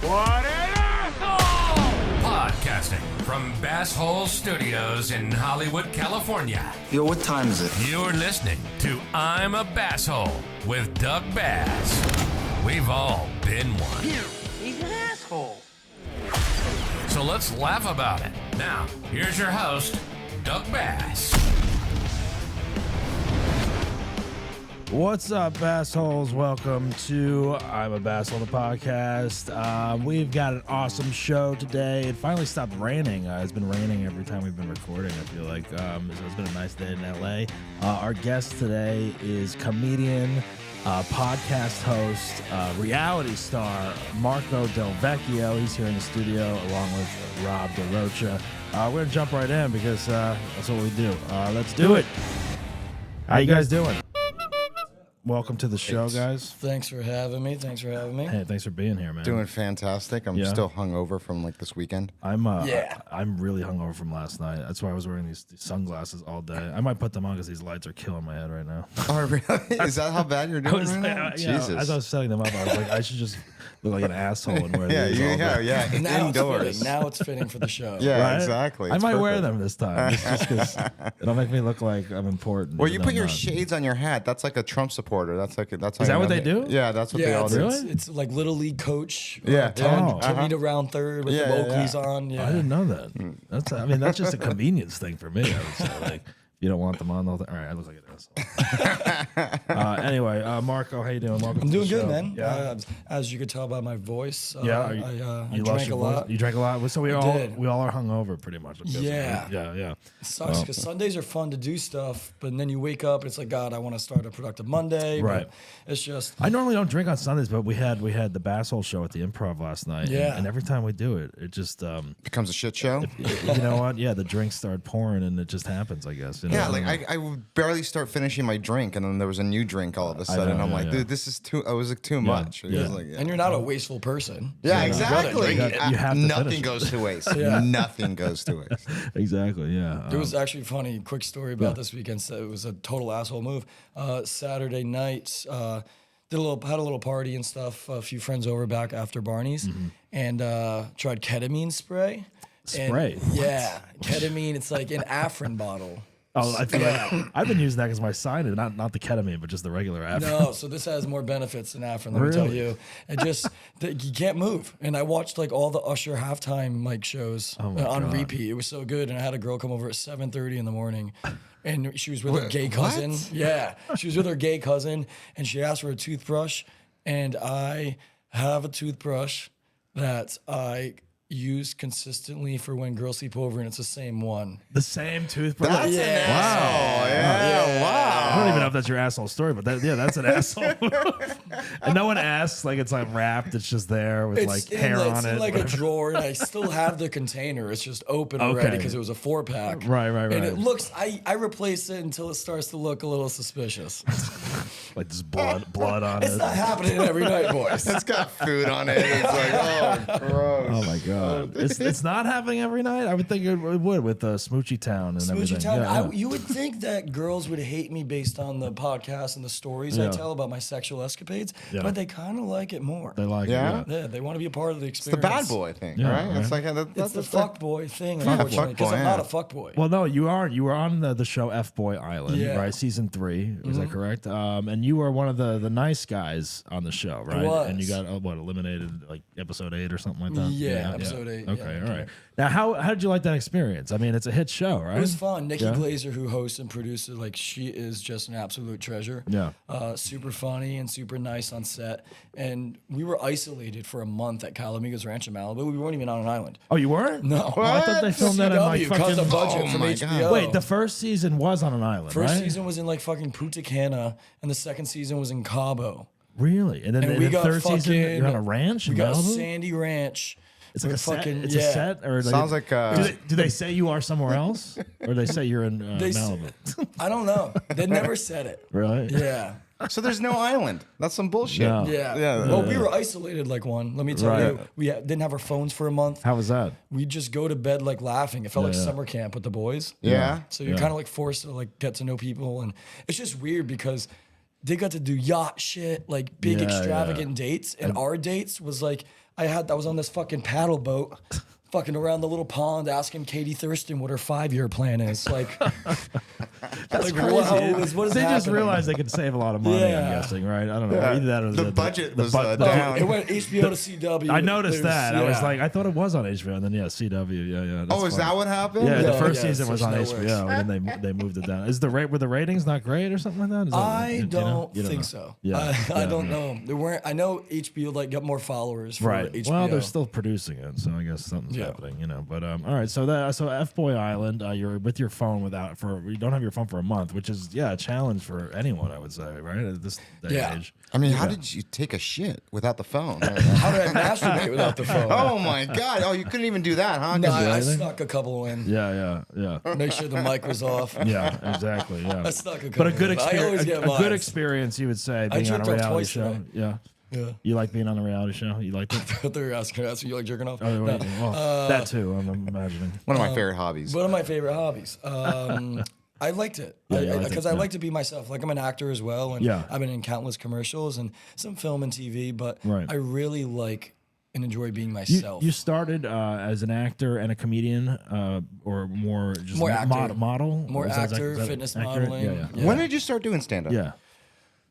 What an asshole! Podcasting from Basshole Studios in Hollywood, California. Yo, what time is it? You're listening to I'm a Basshole with Doug Bass. We've all been one. He's an asshole. So let's laugh about it. Now, here's your host, Doug Bass. What's up, Bassholes? Welcome to I'm a Basshole, the podcast. We've got an awesome show today. It finally stopped raining. It's been raining every time we've been recording, I feel like. So it's been a nice day in LA. Our guest today is comedian, podcast host, reality star, Marco DelVecchio. He's here in the studio along with Rob DeRocha. We're going to jump right in because that's what we do. Let's do it. How you guys doing? Welcome to the show, guys. Thanks for having me. Hey, thanks for being here, man. Doing fantastic. I'm still hungover from like this weekend. I'm really hungover from last night. That's why I was wearing these sunglasses all day. I might put them on because these lights are killing my head right now. Oh, really? Is that how bad you're doing right now? Jesus. As I was setting them up, I was like, I should just look like an asshole and wear these all day. Now Indoors. it's fitting for the show. Yeah, Right? exactly. I It's might wear perfect. them this time just because it'll make me look like I'm important. Well, you even put though your I'm not. shades on your hat. That's like a Trump supporter. That's how Is you that what know they do? Yeah, that's what they all it's, do. Really? it's like little league coach. Yeah. Tommy to round third with the Oakleys on. Yeah. I didn't know that. That's just a convenience thing for me, I would say. Like, you don't want them on the whole thing. All right, I look like an asshole. Anyway, Marco, how you doing? Welcome I'm to doing the good, show. man. Yeah. As you could tell by my voice, You I lost drank a your lot. voice? You drank a lot. So we did. all are hungover pretty much. I'm guessing, Yeah. right? Yeah. It sucks because Sundays are fun to do stuff, but then you wake up and it's like, God, I want to start a productive Monday. Right. But it's just I normally don't drink on Sundays, but we had the Basshole show at the Improv last night. Yeah. And every time we do it, it just Becomes a shit show. you know what? Yeah, the drinks start pouring and it just happens, I guess. You know? Yeah, like I would barely start finishing my drink, and then there was a new drink all of a sudden. know, I'm yeah, like, yeah. dude, this is too. I was like too much. It was like, and you're not a wasteful person. yeah, So you gotta exactly. drink it. You have to finish Nothing it. goes to waste. Yeah. Nothing goes to waste. Exactly, yeah. It was actually funny. Quick story about this weekend. So it was a total asshole move. Saturday night, had a little party and stuff. A few friends over back after Barney's, and tried ketamine spray. Spray? And, yeah, ketamine. It's like an Afrin bottle. Oh, I feel like I've been using that as my sign, not the ketamine, but just the regular app. No, so this has more benefits than Afrin. Let me tell Really? you. And just you can't move. And I watched like all the Usher halftime shows Oh my on God. repeat. It was so good. And I had a girl come over at 7:30 in the morning. And she was with her gay cousin. what? Yeah. She was with her gay cousin and she asked for a toothbrush. And I have a toothbrush that I use consistently for when girls sleep over, and it's the same one. The same toothbrush. That's an asshole. Yeah, wow. I don't even know if that's your asshole story, but that's an asshole. And no one asks, like it's like wrapped. It's just there with like hair it's on in it. like a drawer, and I still have the container. It's just open already Okay. because it was a 4-pack. Right. And it looks, I replace it until it starts to look a little suspicious. Like there's blood on It's it. not happening every night, boys. It's got food on it. It's like, oh, gross. Oh my god! It's not happening every night. I would think it would with Smoochy Town and Smoochie everything. Town. Yeah. You would think that girls would hate me based on the podcast and the stories I Yeah. tell about my sexual escapades, Yeah. but they kind of like it more. They like Yeah? it. Yeah, they want to be a part of the It's the experience. bad boy thing, Yeah, right? right. It's like It's that's the fuck boy thing, Yeah, unfortunately, because fuckboy, I'm not yeah. a fuck boy. Well, no, you are. You were on the show FBOY Island, Yeah. right? Season 3, is that correct? And you were one of the nice guys on the show, right? was. And you got eliminated like episode 8 or something like that. Yeah, episode 8, Okay, yeah. all right. Now, how did you like that experience? I mean, it's a hit show, right? It was fun. Nikki Yeah. Glazer, who hosts and produces, like she is just an absolute treasure. Yeah. Super funny and super nice on set. And we were isolated for a month at Calamigos Ranch in Malibu. We weren't even on an island. Oh, you weren't? No. Oh, I thought they filmed that in like CW, because fucking. of budget Oh from my HBO. God. Wait, the first season was on an island, first right? season was in like fucking Punta Cana, and the second season was in Cabo. Really? And then And in we the got third season, fucking- you're on a ranch in We got a Malibu? sandy ranch. It's like a with set. fucking- It's yeah. a set, or Sounds like do they say you are somewhere else, or they say you're in They s- Malibu? I don't know. They never said it. Really? Yeah. so. There's no island. That's some bullshit. No. Yeah. Yeah. Well, we were isolated like one. Let me tell Right. you. We didn't have our phones for a month. How was that? We just go to bed like laughing. It felt like yeah. summer camp with the boys. Yeah. So you're Yeah. kind of like forced to like get to know people, and it's just weird because they got to do yacht shit, like big Yeah, extravagant dates, and our dates was like I was on this fucking paddle boat, fucking around the little pond, asking Katie Thurston what her 5-year plan is. Like, That's like, crazy. what is They just happening? realized they could save a lot of money. I'm Yeah. guessing, right? I don't know. Yeah. Either that or The budget was Oh, down. it went HBO to CW. I noticed that. I was yeah. like, I thought it was on HBO, and then CW. Yeah. That's Oh, is funny. that what happened? Yeah, the Yeah, first yeah, season was on Social HBO, Networks. and then they moved it down. Were the ratings not great or something like that? Is that I you know? don't You think know. so. Yeah, I yeah. don't know. There weren't. I know HBO got more followers for Right. HBO. Well, they're still producing it, so I guess something's Yeah. happening, But all right, so FBOY Island, you're with your phone you don't have your phone for a month, which is a challenge for anyone, I would say, right? At this day and age. I mean, how did you take a shit without the phone? How did I masturbate without the phone? Oh my God! Oh, you couldn't even do that, huh? No, 'Cause I anything? snuck a couple in. Yeah. Make sure the mic was off. Yeah, exactly. Yeah. I snuck a But a couple good in. I always experience. get A good mine. experience, you would say, being on a jerked off reality twice show. today. Yeah. Yeah. You like being on a reality show? You like it? I thought they were asking you like jerking off. Oh, wait, No. well, that too. I'm imagining. one of my favorite hobbies. One of my favorite hobbies. I liked it Yeah, you liked it, because I yeah. like to be myself. Like I'm an actor as well, and Yeah. I've been in countless commercials and some film and TV. But Right. I really like and enjoy being You, myself. you started as an actor and a comedian, or more just More actor. model? More Is that actor, fitness accurate? modeling. Yeah. When did you start doing stand-up? Yeah.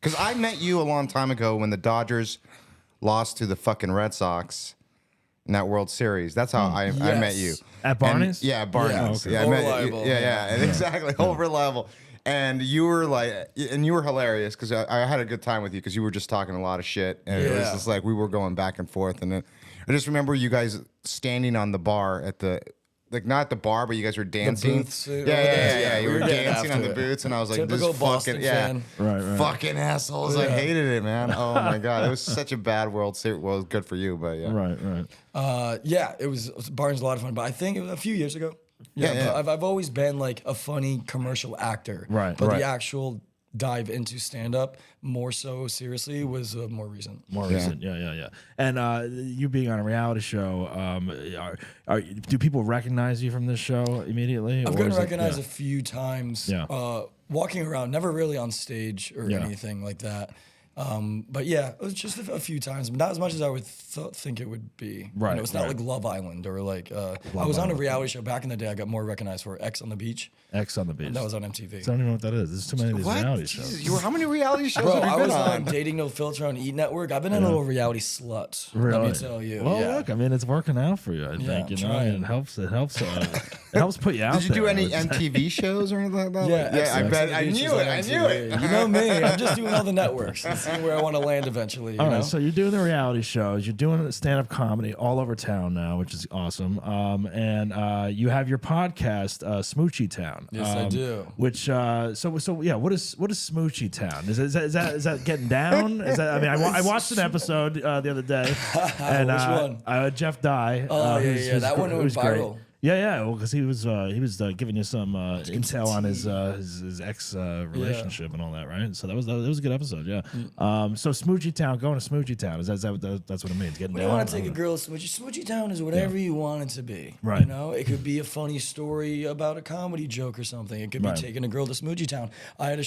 Because I met you a long time ago when the Dodgers lost to the fucking Red Sox in that World Series. That's how I met you. Yes. At Barney's? And, yeah, at Barney's. Yeah. Oh, okay. Yeah, I Whole met you. reliable. Yeah, and exactly. Whole reliable. And you were like, and you were hilarious because I had a good time with you because you were just talking a lot of shit. And it was Yeah. just like we were going back and forth. And then I just remember you guys standing on the bar at the, like not at the bar, but you guys were dancing. booths over Yeah. there. You We were were getting dancing on after the it. boots. And I was like, Typical this Boston fucking, fan. Right. fucking assholes. I hated it, man. Oh my God. It was such a bad World Series. Well, it was good for you, but yeah. Right. Yeah, it was Barnes a lot of fun, but I think it was a few years ago. Yeah. But I've always been like a funny commercial actor. Right, But right. the actual dive into stand up more so seriously was more recent. More recent. Yeah. And you being on a reality show, do people recognize you from this show immediately? I've or gotten is it- recognized yeah. a few times Yeah. walking around, never really on stage or Yeah. anything like that. But yeah, it was just a few times, not as much as I would think it would be. Right, You know, it's not right. like Love Island or like I was on a reality show back in the day. I got more recognized for X on the Beach. X on the Beach. That was on MTV. I don't even know what that is. There's too many of these What? reality shows. Jesus, how many reality shows Bro, have you I been was on? on Dating No Filter on E! Network. I've been a little reality slut. Really? Let me tell you. Well, yeah. look, I mean, it's working out for you. I think you know, trying. and it helps. It helps. It helps put you out. Did you do there, I any would say. MTV shows or anything like that? Yeah, yeah. I X bet. on the I Beach knew is it. on I knew MTV. it. You know me. I'm just doing all the networks and seeing where I want to land eventually. You All know? right, so you're doing the reality shows, you're doing stand-up comedy all over town now, which is awesome. And you have your podcast, Smoochie Town. Yes, I do. Which so yeah, what is Smoochie Town? Is that getting down? Is that, I mean, I watched an episode the other day, and Which one? Jeff Dye. Oh, yeah. That one went who's great. viral. Yeah, well, because he was giving you some intel on his ex relationship and all that, right? So that was a good episode, yeah. So Smoochie Town, going to Smoochie Town, that's what it means, getting When down. you want to take a girl to Smoochie Town is whatever you want it to be. Right. You know, it could be a funny story about a comedy joke or something. It could be Right. taking a girl to Smoochie Town. I had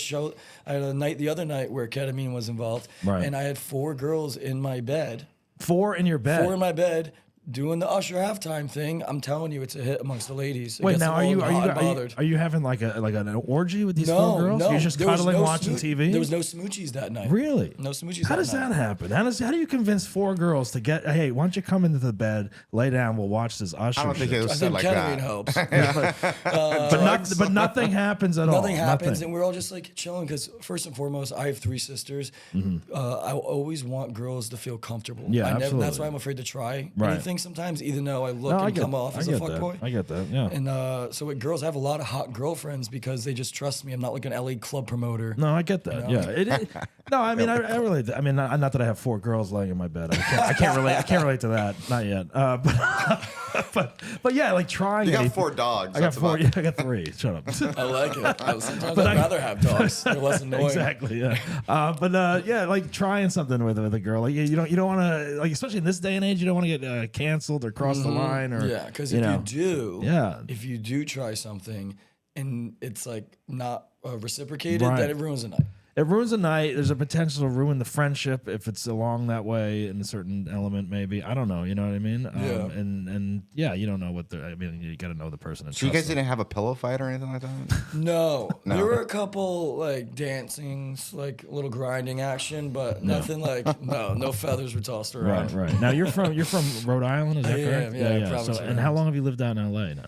a night the other night where ketamine was involved. Right. And I had 4 girls in my bed. 4 in your bed. 4 in my bed. Doing the Usher halftime thing, I'm telling you, it's a hit amongst the ladies. It Wait, gets now them all hot and bothered. are you having like an orgy with these No, 4 girls? no. You're just There was cuddling, no watching TV. There was no smoochies that night. Really? No smoochies. How does that happen? How do you convince 4 girls to get? Hey, why don't you come into the bed, lay down, we'll watch this Usher. I don't think shit. it I was said think like ketamine that. helps. but nothing happens at all. Nothing happens, Nothing. and we're all just like chilling. Because first and foremost, I have 3 sisters. I always want girls to feel comfortable. Yeah, That's absolutely. why I'm afraid to try Right. anything sometimes, even though I look No, and come off as a fuckboy. I get that. Yeah. And so with girls, I have a lot of hot girlfriends because they just trust me. I'm not like an LA club promoter. No, I get that. Yeah. No, I mean, I relate. I mean, not that I have 4 girls laying in my bed. I can't relate. I can't relate to that. Not yet. But yeah, like trying. You got anything. 4 dogs. I got That's 4. about Yeah, I got 3. Shut up. I like it. Sometimes I'd rather have dogs. They're less annoying. Exactly. Yeah. But yeah, like trying something with a girl. Like you don't want to, like, especially in this day and age, you don't want to get canceled or cross the line or Yeah, because you if know. you do, Yeah. if you do try something and it's like not reciprocated, Right. then it ruins the night. it ruins a night. There's a potential to ruin the friendship if it's along that way in a certain element. Maybe I don't know. You know what I mean? And yeah, you don't know what the. I mean, you got to know the person. And So you guys them. didn't have a pillow fight or anything like that? No. There were a couple like dancings, like little grinding action, but nothing like no feathers were tossed around. Right. Now you're from Rhode Island, is that I correct? am, yeah, So, Providence, and how long have you lived out in LA now?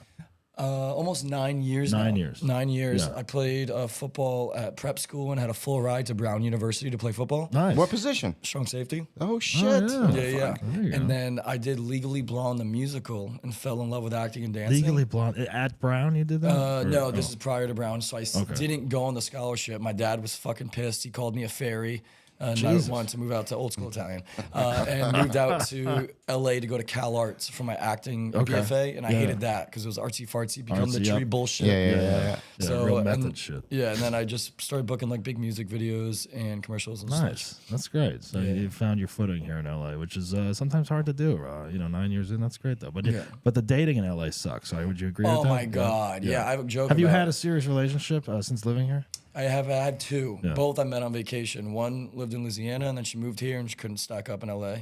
Almost 9 years. 9 now. years. 9 years. Yeah. I played football at prep school and had a full ride to Brown University to play football. Nice. What position? Strong safety. Oh shit! Yeah. There you And go. then I did Legally Blonde the musical and fell in love with acting and dancing. Legally Blonde at Brown, you did that? Or- No, this is prior to Brown, so I Okay. didn't go on the scholarship. My dad was fucking pissed. He called me a fairy. And I Jesus. wanted to move out to old school Italian, and moved out to LA to go to Cal Arts for my acting BFA, and I hated that because it was artsy fartsy, become the Artsy, tree yep. bullshit. Yeah. So real and- method shit. Yeah, and then I just started booking like big music videos and commercials and Nice. stuff. That's great. So you found your footing here in LA, which is sometimes hard to do. 9 years in, that's great though. But but the dating in LA sucks. Would you agree with Oh that? my god, yeah. I have a joke. Have you about had a serious relationship since living here? I have had two. Yeah. Both I met on vacation. One lived in Louisiana, and then she moved here, and she couldn't stack up in LA.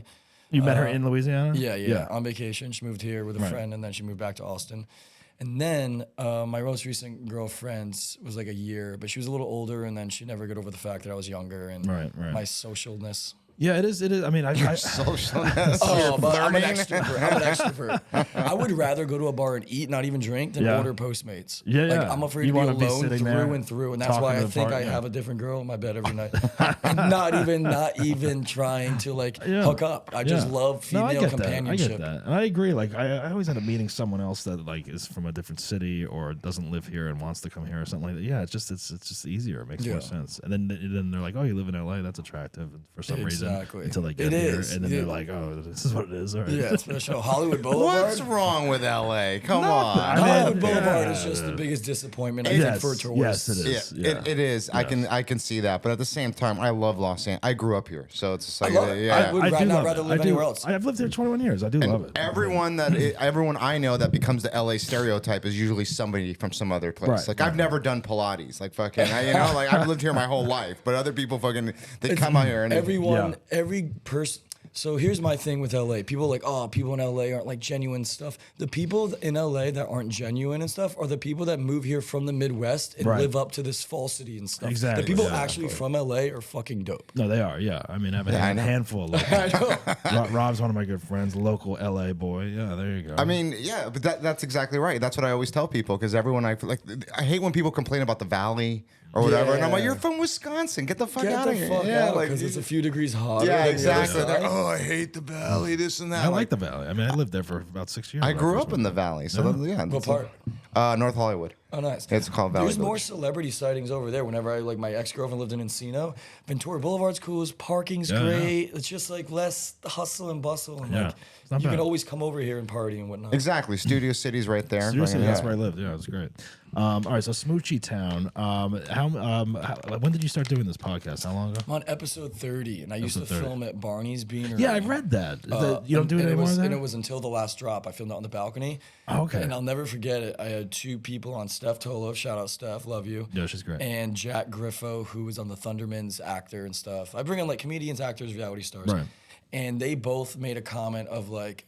You met her in Louisiana? Yeah, on vacation. She moved here with a friend, and then she moved back to Austin. And then my most recent girlfriend was like a year, but she was a little older, and then she never got over the fact that I was younger and Right. my socialness. Yeah, it is. I mean, I Socialness. Oh, but I'm an flirting. extrovert. I'm an extrovert. I would rather go to a bar and eat, not even drink, than Yeah. order Postmates. Yeah, Like, yeah. I'm afraid You to be wanna be alone sitting through there and through, and that's talking why to I the think I partner. have a different girl in my bed every night. And not even trying to like hook up. I just love female I get companionship. That. I get that. And I agree. Like I always end up meeting someone else that like is from a different city or doesn't live here and wants to come here or something like that. Yeah, it's just easier. It makes more sense. And then they're like, oh, you live in LA, that's attractive for some reason. Exactly. Until they get It here, is. and then Yeah. they're like, oh, this is what it is. All right. Yeah, it's for the show. Hollywood Boulevard. What's wrong with LA? Come on. I mean, Hollywood Boulevard yeah. is just the biggest disappointment I Yes, think for tourists. yes, it is. Yeah, it is. I can see that, but at the same time, I love Los Angeles. I grew up here, so it's just like love it. yeah. I would I do not love rather it. live I do. anywhere else. I've lived here 21 years. I do love it. Everyone I know that becomes the LA stereotype is usually somebody from some other place. Right, Like I've never done Pilates. Like fucking, like I've lived here my whole life, but other people fucking they come out here and Everyone, Yeah. every person. So here's my thing with LA. People are like, oh, people in LA aren't like genuine stuff. The people in LA that aren't genuine and stuff are the people that move here from the Midwest and Right. live up to this falsity and stuff. Exactly. The people Yeah, actually from LA are fucking dope. No, they are. Yeah, I mean, I've I had a know. handful of locals. Rob's one of my good friends, local LA boy. Yeah, there you go. I mean, yeah, but that's exactly right. That's what I always tell people because everyone I hate when people complain about the Valley or whatever, and I'm like, Yeah. you're from Wisconsin, get the fuck Get out the of here. fuck Yeah, out like because it's a few degrees hotter. yeah, than the other exactly. side. They're, oh, I hate the Valley, this and that. I like the Valley. I mean, I lived there for about 6 years. I when grew first up in moved the Valley, so yeah. What part? North Hollywood. Oh, nice. It's called Valley There's more Village. celebrity sightings over there. Whenever I my ex-girlfriend lived in Encino, Ventura Boulevard's cool. Parking's Yeah, great. It's just like less hustle and bustle, and Yeah, like it's not you can bad. always come over here and party and whatnot. Exactly. Studio City's right there. Seriously, Fucking, that's yeah. where I lived. Yeah, it was great. All right, so Smoochie Town. When did you start doing this podcast? How long ago? I'm on episode 30, and I used to Episode 30. film at Barney's Beanery. Yeah, I read that. You don't do it and anymore. And then? it was until the last drop. I filmed it on the balcony. Oh, okay. And I'll never forget it. I had two people on, Steph Tolo, shout out Steph, love you. Yeah, she's great. And Jack Griffo, who was on the Thundermans, actor and stuff. I bring in like comedians, actors, reality stars. Right. And they both made a comment of like,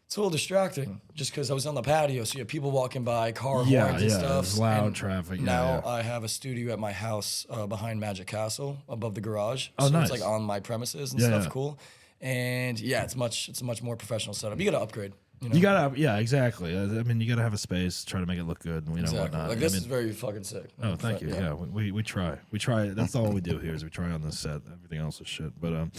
it's a little distracting just because I was on the patio. So you have people walking by, car Yeah, horns and yeah, stuff. there's loud And traffic, yeah, Now yeah. I have a studio at my house behind Magic Castle above the garage. Oh, so nice. it's like on my premises and Yeah, stuff. yeah. Cool. And yeah, it's a much more professional setup. You got to upgrade. You know? You gotta, yeah, exactly. I mean, you gotta have a space, try to make it look good, and Exactly. whatnot. Like this I is mean, very fucking sick. oh, thank you. Yeah, we try. We try. That's all we do here is we try on this set. Everything else is shit. But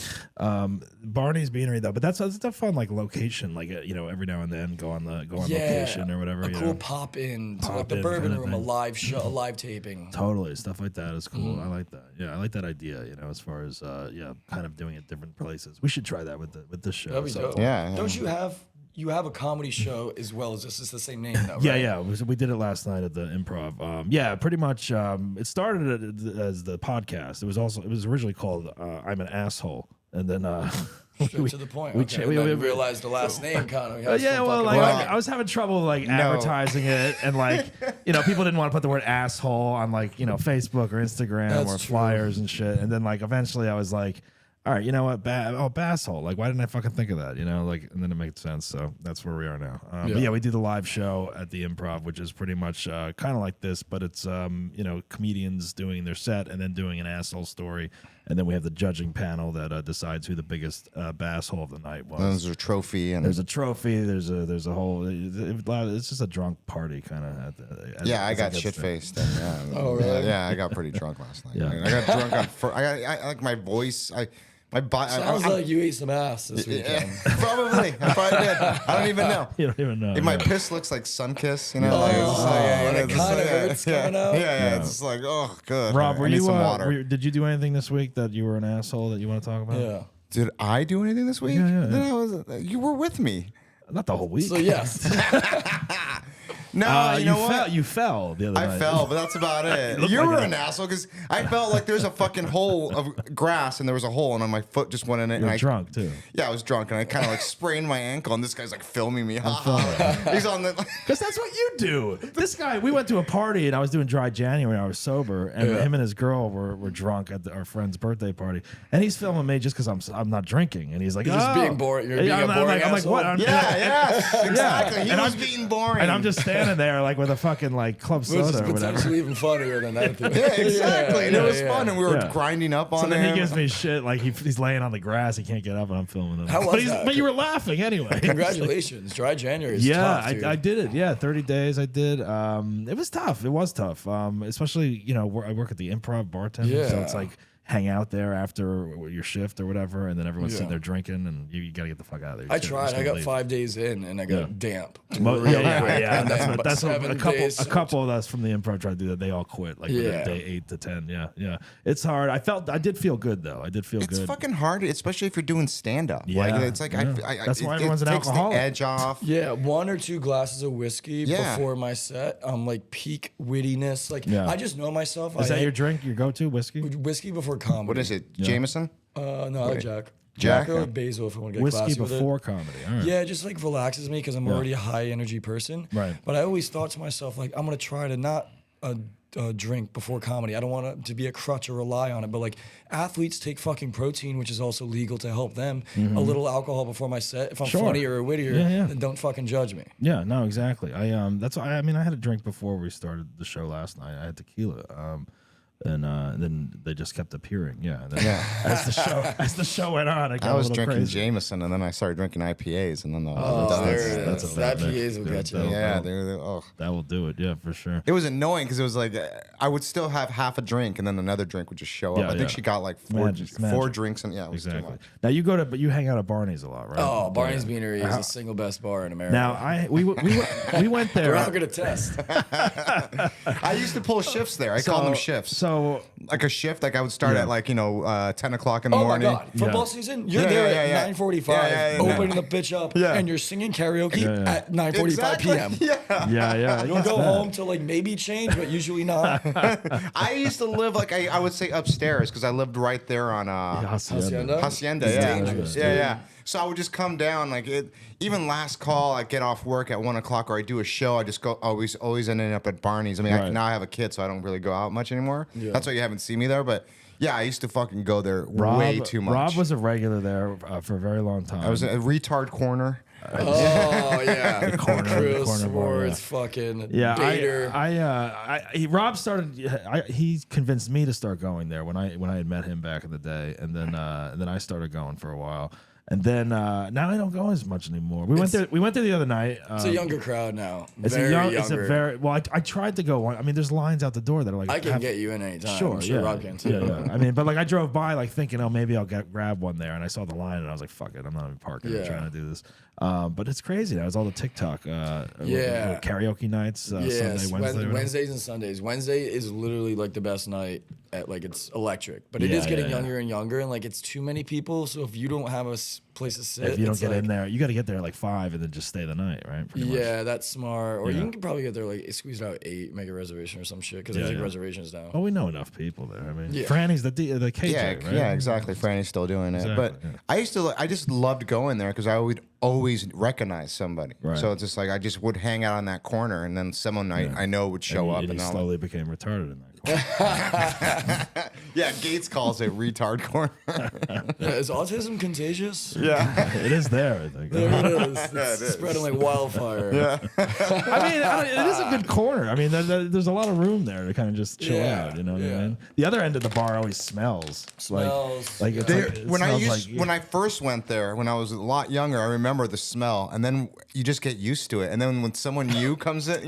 Barney's Beanery though. But that's a fun like location. Like every now and then go on location or whatever. A you cool know. pop in to Pop like the in Bourbon kinda Room, a thing. live show, a live taping. Totally, stuff like that is cool. Mm-hmm. I like that. Yeah, I like that idea. You know, as far as kind of doing it different places. We should try that with this show. That'd be So- dope. Yeah, yeah. Don't you have a comedy show as well as this? It's the same name though. Yeah, right? yeah. We did it last night at the Improv. Yeah, pretty much. It started as the podcast. It was originally called "I'm an Asshole," and then Straight to the point. we Okay. cha- we- And we- then realized the last name kind of. yeah, well, like I was having trouble like advertising it, and like people didn't want to put the word asshole on like Facebook or Instagram That's or true. flyers and shit. And then like eventually I was like, all right, you know what, Basshole. Like, why didn't I fucking think of that? Like, and then it made sense. So that's where we are now. But yeah, we do the live show at the Improv, which is pretty much kind of like this, but it's comedians doing their set and then doing an asshole story, and then we have the judging panel that decides who the biggest basshole of the night was. And there's a trophy, and There's a trophy. There's a whole. It's just a drunk party kind of. I got shit faced. Yeah. Oh, really? Yeah, I got pretty drunk last night. Yeah. I got drunk on. I like my voice. My body. Sounds like you ate some ass this weekend. Probably. I probably did. I don't even know. You don't even know. If my yeah. piss looks like Sunkiss, and it kind of hurts coming out. Yeah. It's just like, oh, good. Rob, I need some water. did you do anything this week that you were an asshole that you want to talk about? Yeah. Did I do anything this week? Yeah. Then you were with me. Not the whole week. So yes. No, you know what? You fell the other night. I fell, but that's about it. looked You like were it. an asshole because I felt like there's a fucking hole of grass and there was a hole and my foot just went in it. You were and drunk too. Yeah, I was drunk and I kind of like sprained my ankle and this guy's like filming me. He's on the. Because that's what you do. This guy, we went to a party and I was doing dry January. I was sober, and him and his girl were drunk at our friend's birthday party. And he's filming me just because I'm not drinking. And he's like, You're just being boring. You're being a I'm boring like, asshole. what? Exactly. He And was I'm- being boring. And I'm just standing there like with a fucking like club Which is soda or whatever. potentially even funnier than that. Yeah, exactly. And it was fun, and we were Yeah. grinding up on So then him. he gives me shit like he's laying on the grass. He can't get up, and I'm filming him. How was but, that? but you were laughing anyway. Congratulations. Dry January is Yeah, tough, dude. I did it. Yeah, 30 days I did. It was tough. It was tough. Especially I work at the Improv bartender, so Yeah. it's like hang out there after your shift or whatever, and then everyone's sitting there drinking, and you got to get the fuck out of there. I tried. I got 5 days in, and I got damp. Yeah. And That's then what a 7 couple days. a couple of us from the Improv tried to do that. They all quit like within day 8 to 10. Yeah. It's hard. I did feel good though. I did feel It's good. fucking hard, especially if you're doing stand up. Yeah, Like it's like yeah. That's why everyone's an it takes alcoholic. the edge off. Yeah, 1 or 2 glasses of whiskey Yeah. before my set. Like peak wittiness. Like Yeah. I just know myself. Is I that your hate drink? Your go-to whiskey? whiskey before comedy? What is it, Jameson? No, I like Jack. Jack? or basil if I want to get Whiskey classy with it. before comedy. All right. Yeah, it just like relaxes me because I'm already a high energy person. Right. But I always thought to myself, like, I'm gonna try to not drink before comedy. I don't want it to be a crutch or rely on it. But like athletes take fucking protein, which is also legal to help them. A little alcohol before my set. If I'm Sure. funnier or wittier, Yeah. then don't fucking judge me. Yeah, no, exactly. That's why I had a drink before we started the show last night. I had tequila. And then they just kept appearing. Yeah. And then as the show went on, it got I was a little drinking crazy. Jameson, and then I started drinking IPAs, and then that's a bad that mix. PAs will get you. yeah, That will do it. Yeah, for sure. It was annoying because it was like I would still have half a drink, and then another drink would just show up. Yeah, I think she got like four Magic. drinks, and yeah, it was too Exactly. much. Now but you hang out at Barney's a lot, right? Oh, Barney's Beanery is the single best bar in America. Now we went there. we're all gonna test. I used to pull shifts there. I call them shifts. So Like a shift, like I would start at 10 o'clock in the Oh my morning. god! Football season, you're Yeah, there yeah, yeah. at 9:45, Yeah. opening the bitch up, and you're singing karaoke at 9:45 p.m. Yeah. yeah. You'll go home to like maybe change, but usually not. I used to live like I would say upstairs because I lived right there on Hacienda. Hacienda. It's Yeah. dangerous, Yeah. So I would just come down like it. Even last call, I get off work at 1 o'clock, or I do a show. I just go always ending up at Barney's. I mean, Right. now I have a kid, so I don't really go out much anymore. That's why you haven't seen me there. But yeah, I used to fucking go there way too much. Rob was a regular there for a very long time. I was a retard corner. Oh yeah, corner Chris bar, Ward's fucking Yeah, dater. Rob started. He convinced me to start going there when I had met him back in the day, and then I started going for a while, and then now I don't go as much anymore. We went there the other night. It's a younger crowd now. It's Very it's a younger. very well. I tried to go one. I mean, there's lines out the door that are like I can get you in anytime. Sure, I'm sure yeah, Rob can too. yeah. I mean, but like I drove by like thinking, oh, maybe I'll grab one there, and I saw the line, and I was like, fuck it, I'm not even parking. I'm Yeah. trying to do this. But it's crazy now. It's all the TikTok. Karaoke nights. Sunday, Yes, Wednesday. whatever. Wednesdays and Sundays. Wednesday is literally like the best night. It's electric, but it is getting younger and younger, and like it's too many people. So if you don't have nice place to sit. If you don't It's get like, in there, you got to get there like 5 and then just stay the night, right? Pretty much. Yeah, that's smart. Or Yeah. you can probably get there like squeeze it out 8, make a reservation or some shit because Yeah, there's like yeah. reservations now. Well, we know enough people there. I mean, Yeah. Franny's the KJ, Yeah, right? yeah, exactly. Franny's still doing it, Exactly, but yeah. I just loved going there because I would always recognize somebody. Right. So it's just like I just would hang out on that corner, and then someone I know would show up, and and he I'll slowly became retarded in that corner. yeah. Gates calls it retard corner. Yeah, is autism contagious? yeah, It is there, I think. There it is. It's it is. spreading like wildfire. Yeah. I mean, it is a good corner. I mean, there's a lot of room there to kind of just chill Yeah, out. You know what I yeah. mean? The other end of the bar always smells. Smells. Like it's There- like, it when smells when I first went there, when I was a lot younger, I remember the smell, and then you just get used to it. And then when someone new comes in,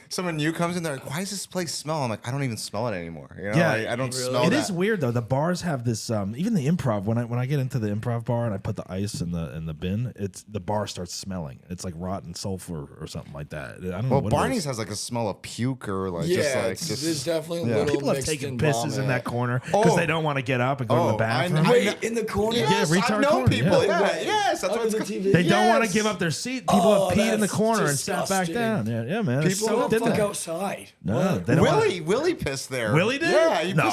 someone new comes in, they're like, "Why does this place smell?" I'm like, "I don't even smell it anymore." Yeah, I don't really? smell It that. is weird though. The bars have this. Even the improv. When I get into the improv bar and I put the ice in the bin, the bar starts smelling. It's like rotten sulfur or something like that. I don't know. Well, what Barney's it is. has like a smell of puke or like Yeah, just there's definitely a yeah. little People have mixed taken in pisses in vomit. that corner because Oh. they don't want to get up and go to the Oh, I bathroom. know. Wait, in the corner? Yes, retard I know corner, people. yeah. Yeah, yes, that's Under what the it's TV? They don't want to Yes. give up their seat. People Oh, have peed in the that's corner and sat back disgusting. down. Yeah, man. It's People so Go the different. fuck outside. No, What? they don't wanna- Willie pissed there. Willie did? Yeah, he No.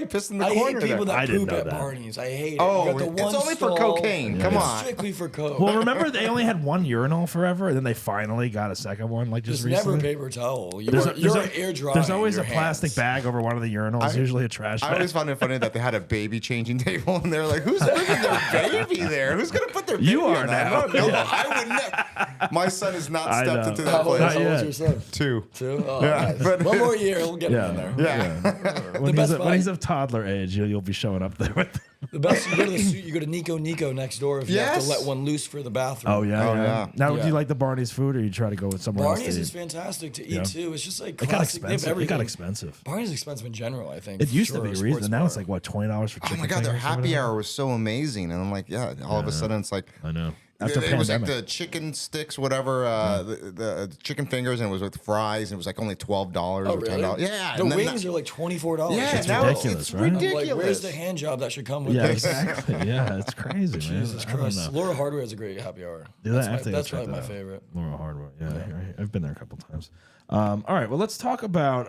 pissed in the I corner hate people there. I that didn't poop know at that. Barney's. I hate it. Oh, You got the it's one only for stall. cocaine. Yeah. Come It's on. strictly for coke. Well, remember they only had one urinal forever, and then they finally got a second one, like just There's never recently. a paper towel. You're, There's, you're a- air drying. there's always your a plastic hands. bag over one of the urinals, usually a trash I bag. always found it funny that they had a baby changing table, and they're like, "Who's leaving their baby there? Who's gonna put their baby?" You are in that?" now. No, Yeah. I would never. My son has not I stepped know. into How that old, place. Not how old yet. is your son? 2. 2? Oh, Yeah, nice. but- One more year, we'll get him in there. Yeah. When, best when he's part- of toddler age, you'll be showing up there with. The best, you go to the suit, you go to Nico next door if you have Yes. to let one loose for the bathroom. Oh yeah, Oh, yeah. yeah. Now, do Yeah. you like the Barney's food, or you try to go with somewhere Barney's else? is to eat? fantastic to eat Yeah. too. It's just like It got classic. They have expensive. It everything. got expensive. Barney's is expensive in general, I think. It used for to be a reasonable. sports Now it's bar. like what, $20 for Oh chicken my god, their fingers or happy whatever? hour was so amazing, and I'm like, yeah. All of a sudden, it's like. I know. After It was like pandemic. the chicken sticks, whatever, the chicken fingers, and it was with fries, and it was like only $12 Oh, or really? $10. Yeah, The and then wings are like $24. yeah, It's now ridiculous, it's right? ridiculous. Like, where's the hand job that should come with yeah, this? exactly. Yeah, it's crazy, man. Jesus I don't Christ. know. Laura Hardware has a great happy hour. Yeah, That's I my, have to that's check probably that my out. favorite. Laura Hardware. Yeah, I've been there a couple times. All right, well, let's talk about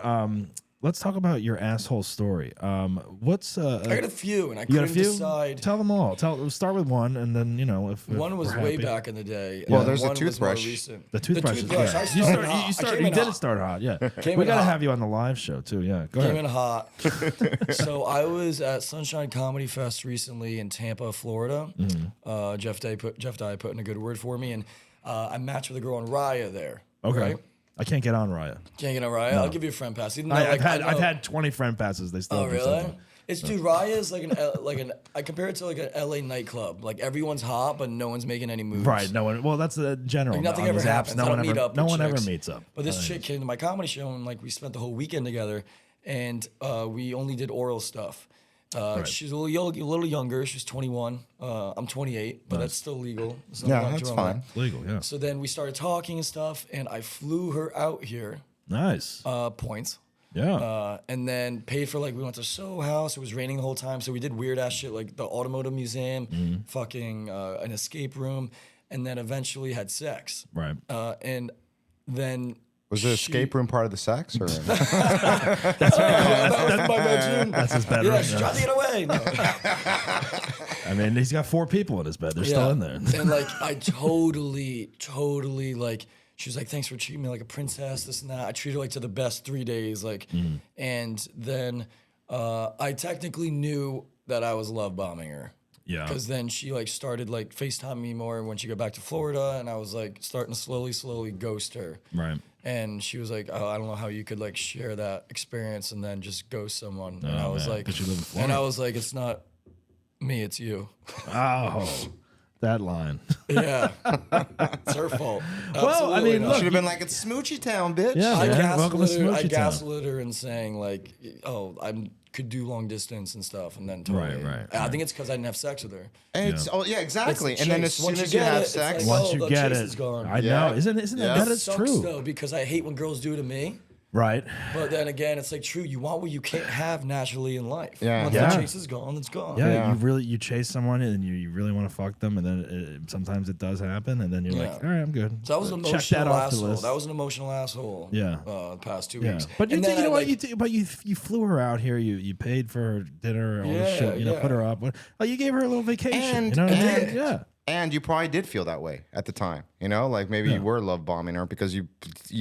your asshole story. What's I got a few, and I you got a couldn't few? decide. Tell them all. Start with one, and then if One was we're way happy. back in the day. Well, and there's the one was more toothbrush. recent. The toothbrush. toothbrush. I You started hot. I came in did hot. start hot. Yeah, Came we in gotta hot. have you on the live show too. Yeah, go Came ahead. in hot. So I was at Sunshine Comedy Fest recently in Tampa, Florida. Mm-hmm. Jeff Dye put in a good word for me, and I matched with a girl in Raya there. Okay, Right? I can't get on Raya. Can't get on Raya. I'll give you a friend pass. Even though, I've I had know- 20 friend passes. They still. Oh don't do really? something. It's dude. Raya is like I compare it to like an LA nightclub. Like everyone's hot, but no one's making any moves. Right. No one. Well, that's the general. Like, nothing on ever these apps, happens. No I one don't ever. meet up No with one ever chicks. meets up. But this chick came to my comedy show, and like we spent the whole weekend together, and we only did oral stuff. She's a little younger. She's 21. I'm 28, but that's still legal. So Yeah, nothing that's wrong with fine. that. Legal. Yeah. So then we started talking and stuff, and I flew her out here, Nice. points. Yeah. And then paid for we went to Soho House. It was raining the whole time, so we did weird ass shit like the automotive museum, fucking an escape room, and then eventually had sex. Right. And then Was the escape room part of the sex? Or? that was my bedroom. That's his bedroom. Yeah, she tried to get away. No. I mean, he's got 4 people in his bed. They're still in there. And I totally she was like, thanks for treating me like a princess, this and that. I treated her to the best 3 days. And then I technically knew that I was love bombing her. Yeah. Because then she started FaceTime me more when she got back to Florida, and I was starting to slowly ghost her. Right. And she was like, "Oh, I don't know how you could share that experience and then just ghost someone." And I was man, like, 'cause you live in and Florida. I was like, "It's not me, it's you." Oh, that line. Yeah, it's her fault. Well, I Absolutely mean, not. look, Should have been like, it's Smoochy Town, bitch. Yeah. I man, welcome to gaslit Smoochy Town. her and saying "Oh, I could do long distance and stuff," and then totally. Right. I think it's because I didn't have sex with her. And it's, oh, yeah, exactly. It's the And then chase. as soon Once as you you get have it, it's sex, like, Once oh, you the get chase it, is gone. I Yeah. know. Isn't Yeah. that is Sucks true? though, because I hate when girls do it to me. Right. But then again, it's like true. You want what you can't have naturally in life. Yeah. Once Yeah. the chase is gone, it's gone. Yeah, you chase someone and you really want to fuck them, and then sometimes it does happen, and then you're like, all right, I'm good. So that was an Check emotional that off the asshole. list. That was an emotional asshole. Yeah. The past 2 Yeah, weeks. but you And did, then you know I, what like, you did, but you flew her out here. You paid for her dinner, all this Yeah, shit. You know, yeah. put her up. Like you gave her a little vacation. And- you know what I mean? and- Yeah. And you probably did feel that way at the time, you know, like maybe you were love bombing her because you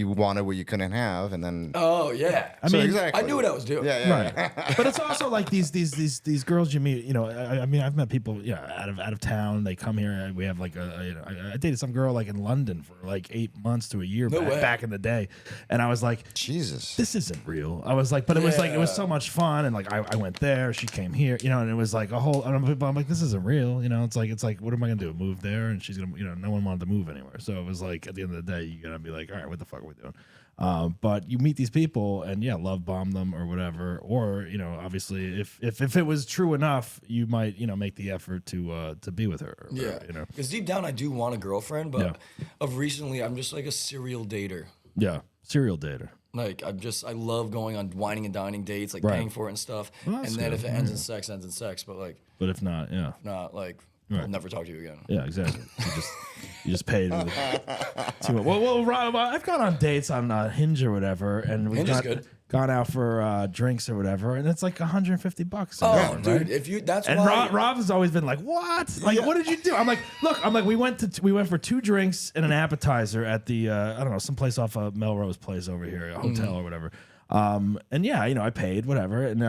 wanted what you couldn't have, and then Oh yeah. I mean, exactly. I knew what I was doing. Yeah. Right, but it's also like these girls you meet. You know, I mean, I've met people, out of town. They come here, and we have like I dated some girl like in London for like 8 months to a year back in the day, and I was like, Jesus. this isn't real. I was like, but it was like it was so much fun, and like I went there, she came here, and it was like a whole. And I'm like, this isn't real, It's like what am I gonna do? Move there, and she's gonna, no one wanted to move anywhere, so it was like at the end of the day, you're gonna be like, all right, what the fuck are we doing? But you meet these people and love bomb them or whatever, or obviously if it was true enough, you might make the effort to be with her. Or Yeah. whatever, Because deep down, I do want a girlfriend, but of recently, I'm just like a serial dater. Yeah, serial dater. Like I love going on whining and dining dates, like Right. paying for it and stuff. Well, And that's then good. if it ends in sex, ends in sex. But like But if not, yeah. not like I'll never talk to you again. Yeah, exactly. You just paid too much. Well, Rob, I've gone on dates on Hinge or whatever, and we've Hinge is good. gone out for drinks or whatever, and it's like $150. Oh, an hour, dude, right? if you that's And why Rob has always been like, "What? Like, what did you do?" I'm like, "Look, we went for 2 drinks and an appetizer at the I don't know, some place off of Melrose Place over here, a hotel or whatever." And I paid whatever, and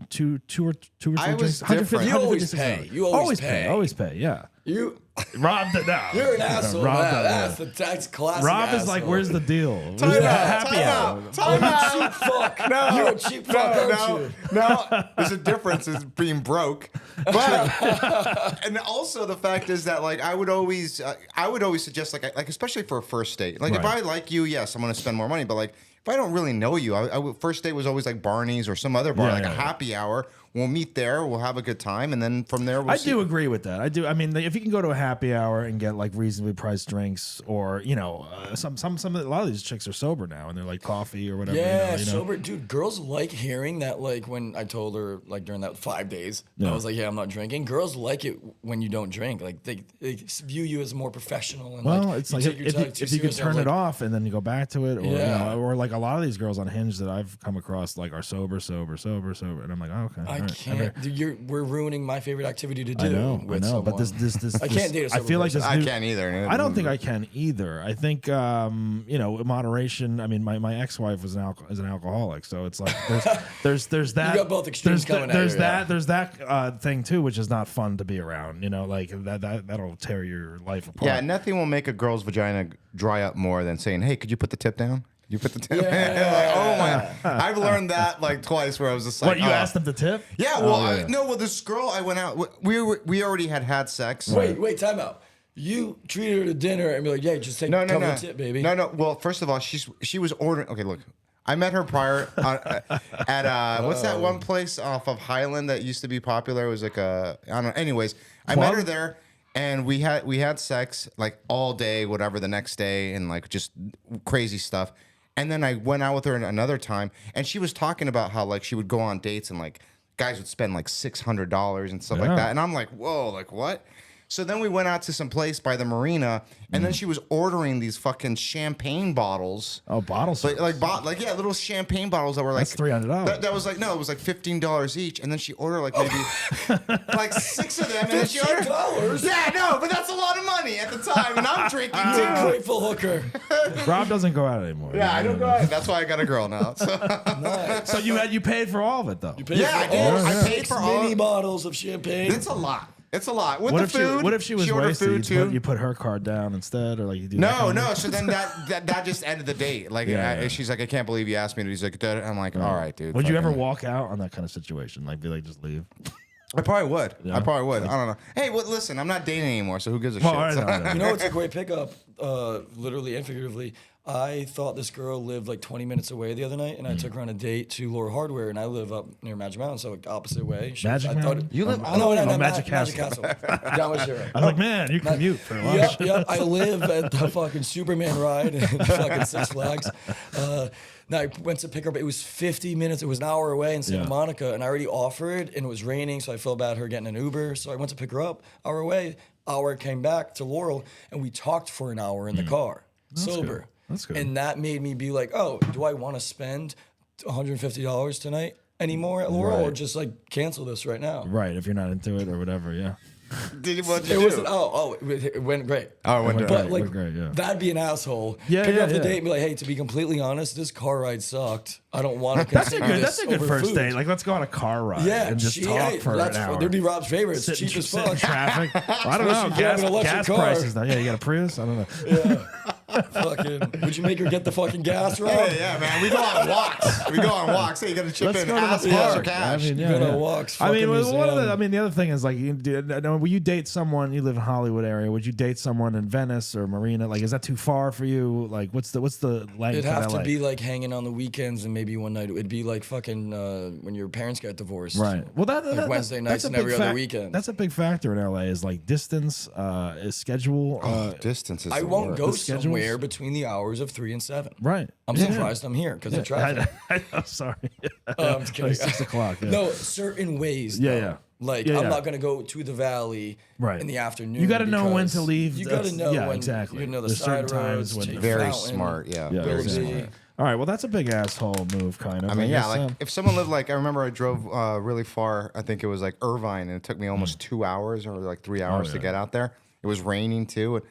two or three I was drinks. 150, different. You always 156 pay. hours. You always pay. Always pay. Yeah. you Rob, no. you're an asshole. Rob, man. does, That's classic. Rob is like, asshole. "Where's the deal? Where's the happy hour?" Time out. cheap fuck? No, you're a cheap fuck, aren't you? No. There's a difference in being broke, but and also the fact is that like I would always suggest like especially for a first date. Like if Right. I like you, yes, I'm gonna spend more money, but like if I don't really know you, first date was always like Barney's or some other bar, a happy hour. We'll meet there. We'll have a good time, and then from there, we'll see. do agree with that. I do. I mean, if you can go to a happy hour and get like reasonably priced drinks, or some a lot of these chicks are sober now and they're like coffee or whatever. Yeah, you know. sober dude. Girls like hearing that. Like when I told her, like during that 5 days, I was like, "Yeah, I'm not drinking." Girls like it when you don't drink. Like they view you as more professional. And Well, like, it's you like take your time too if you can seriously. I turn was it like, off and then you go back to it, or Yeah. or like a lot of these girls on Hinge that I've come across like are sober, and I'm like, oh, okay, I all right. can't. Dude, we're ruining my favorite activity to do. I know, with but someone. this I can't date a I sober feel like person. this. I new- can't either. I don't think I can either. I think moderation. I mean, my ex-wife is an alcoholic, so it's like there's that. You got both extremes coming at there's you, that yeah. there's that thing too, which is not fun to be around. Like that'll tear your life apart. Yeah, nothing will make a girl's vagina dry up more than saying, "Hey, could you put the tip down?" You put the tip. Yeah. Like, oh my! I've learned that like twice, where I was just like, What, you oh. asked them to tip? Yeah, well, Oh, yeah. no, well, this girl I went out. We already had sex. Wait, time out. You treated her to dinner and be like, "Yeah, just take No. cover the tip, baby." No. Well, first of all, she was ordering. Okay, look, I met her prior at what's that one place off of Highland that used to be popular? It was like I don't know. Anyways, I met her there, and we had sex like all day, whatever, the next day, and like just crazy stuff. And then I went out with her another time, and she was talking about how like she would go on dates and like guys would spend like $600 and stuff like that. And I'm like, whoa, like what? So then we went out to some place by the marina, and then she was ordering these fucking champagne bottles. Oh, bottles. Like little champagne bottles that were like That's $300. That was like no, it was like $15 each, and then she ordered like maybe like 6 of them, and then she ordered $15? Yeah, no, but that's a lot of money at the time, and I'm drinking You're a too. grateful hooker. Rob doesn't go out anymore. Yeah, I don't go out. That's why I got a girl now. So. Nice. So you paid for all of it though. Yeah, I did. I paid for all. mini bottles of champagne. It's a lot. It's a lot. With What the if food, what if she was ordered wasted? food You too. put her card down instead, or like you do? that No, kind of no. thing? So then that just ended the date. Like she's like, I can't believe you asked me to. He's like, I'm like, all right, dude. Would you ever fucking- walk out on that kind of situation? Like be like, just leave? I probably would. Yeah. I probably would. I don't know. Hey, well, listen, I'm not dating anymore, so who gives a Well, shit? I know. You know, it's a great pickup, literally and figuratively. I thought this girl lived like 20 minutes away the other night, and I took her on a date to Laura Hardware, and I live up near Magic Mountain, so like opposite way. Magic I Mountain? Thought, You live no, Magic Magic Castle. Castle. Down with Sarah. I was like, man, you commute for lunch. Yep. I live at the fucking Superman ride at fucking Six Flags. Now I went to pick her up. It was 50 minutes. It was an hour away in Santa Yeah. Monica, and I already offered, and it was raining, so I felt bad her getting an Uber. So I went to pick her up. Hour away. Hour came back to Laurel, and we talked for an hour in the car, sober. good. That's good. And that made me be like, oh, do I want to spend $150 tonight anymore at Laurel, or Right. just like cancel this right now? Right, if you're not into it or whatever, yeah. What'd It you was do? it went great. Oh, it went great. But like Went great, yeah. that'd be an asshole. Yeah, Pick her yeah, up the yeah. date and be like, hey, to be completely honest, this car ride sucked. I don't want to That's a continue good. this That's a good over first food. date. Like, let's go on a car ride Yeah, and just talk for an hour. There'd be Rob's favorite. It's Sit in- cheap as sit in fuck. traffic. Well, I don't know. Especially driving an electric Gas car. prices now. Yeah, you got a Prius. I don't know. Fucking, would you make her get the fucking gas, Rob? Hey, yeah, man. We go on walks. We go on walks. Hey, you got to chip Let's in go to ass the cash or park. cash. I mean, You gotta walk, I mean, fucking one of the, museum. I mean, the other thing is like, when you date someone, you live in Hollywood area. Would you date someone in Venice or Marina? Like, is that too far for you? Like, what's the length It'd of have LA? to be like hanging on the weekends and maybe one night. It'd be like fucking when your parents got divorced. Right. Well, Wednesday nights that's a and every big other weekend. That's a big factor in LA. Is like distance, is schedule. Distance is I the won't worst. go The schedules? somewhere between the hours of 3 and 7. Right. I'm Yeah. surprised I'm here because of traffic. I know, sorry. I'm just kidding. Like 6 o'clock. Yeah. No, certain ways. Yeah, though. yeah. Like Yeah, I'm yeah. not gonna go to the valley Right. in the afternoon. You got to know when to because leave. You got to know yeah, when. exactly. You know the There's certain side roads. times when take Very Fountain, smart. Yeah. Yeah, Very Willoughby. smart. All right. Well, that's a big asshole move, kind of. I mean, yeah, guess, like if someone lived like I remember I drove really far. I think it was like Irvine, and it took me almost 2 hours or like 3 hours to yeah. get out there. It was raining too. And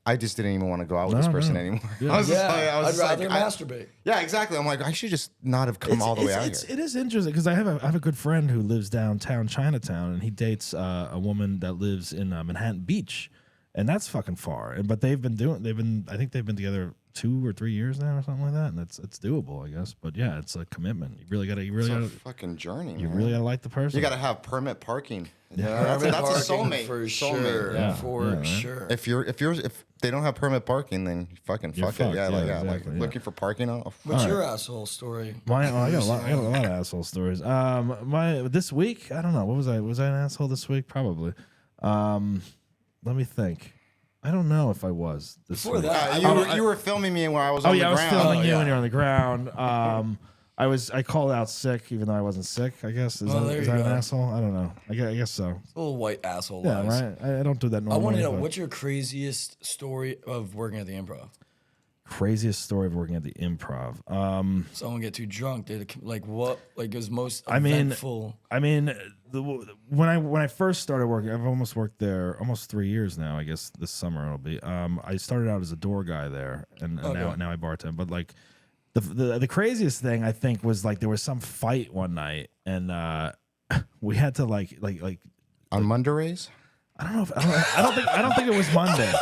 I just didn't even want to go out with this person no. anymore. Yeah. I was just Yeah, like, I was I'd just like, rather masturbate. yeah, exactly. I'm like, I should just not have come all the way out here. It is interesting because I have a good friend who lives downtown Chinatown, and he dates a woman that lives in Manhattan Beach, and that's fucking far. But I think they've been together 2 or 3 years now or something like that, and it's doable, I guess. But yeah, it's a commitment. You really It's a gotta fucking journey. you man. really gotta like the person. You got to have permit parking. Yeah. That's a Parking soulmate. for Soulmate, sure. yeah. For Yeah, right. sure. If they don't have permit parking, then you fucking You're fuck it. Yeah, fucked, like yeah, like exactly, yeah. looking for parking. What's your asshole story? I got a lot of asshole stories. This week, I don't know. What was I? Was I an asshole this week? Probably. Let me think. I don't know if I was this Before week. that, You were filming me when I was Oh on yeah, I the was ground. filming you yeah. when you're on the ground. I called out sick even though I wasn't sick. I guess is Oh, that, there is you that an go. asshole? I don't know. I guess so. a little white asshole Yeah, lies. right. I don't do that I normally. want to know but what's your craziest story of working at the Improv? craziest story of working at the Improv. Someone get too drunk? Did it, like what? Like is most I mean, eventful? When I first started working, I've almost worked there almost 3 years now. I guess this summer it'll be. I started out as a door guy there, and now I bartend. But like the craziest thing I think was like there was some fight one night, and we had to like On Mondays? I don't know if I don't think it was Monday.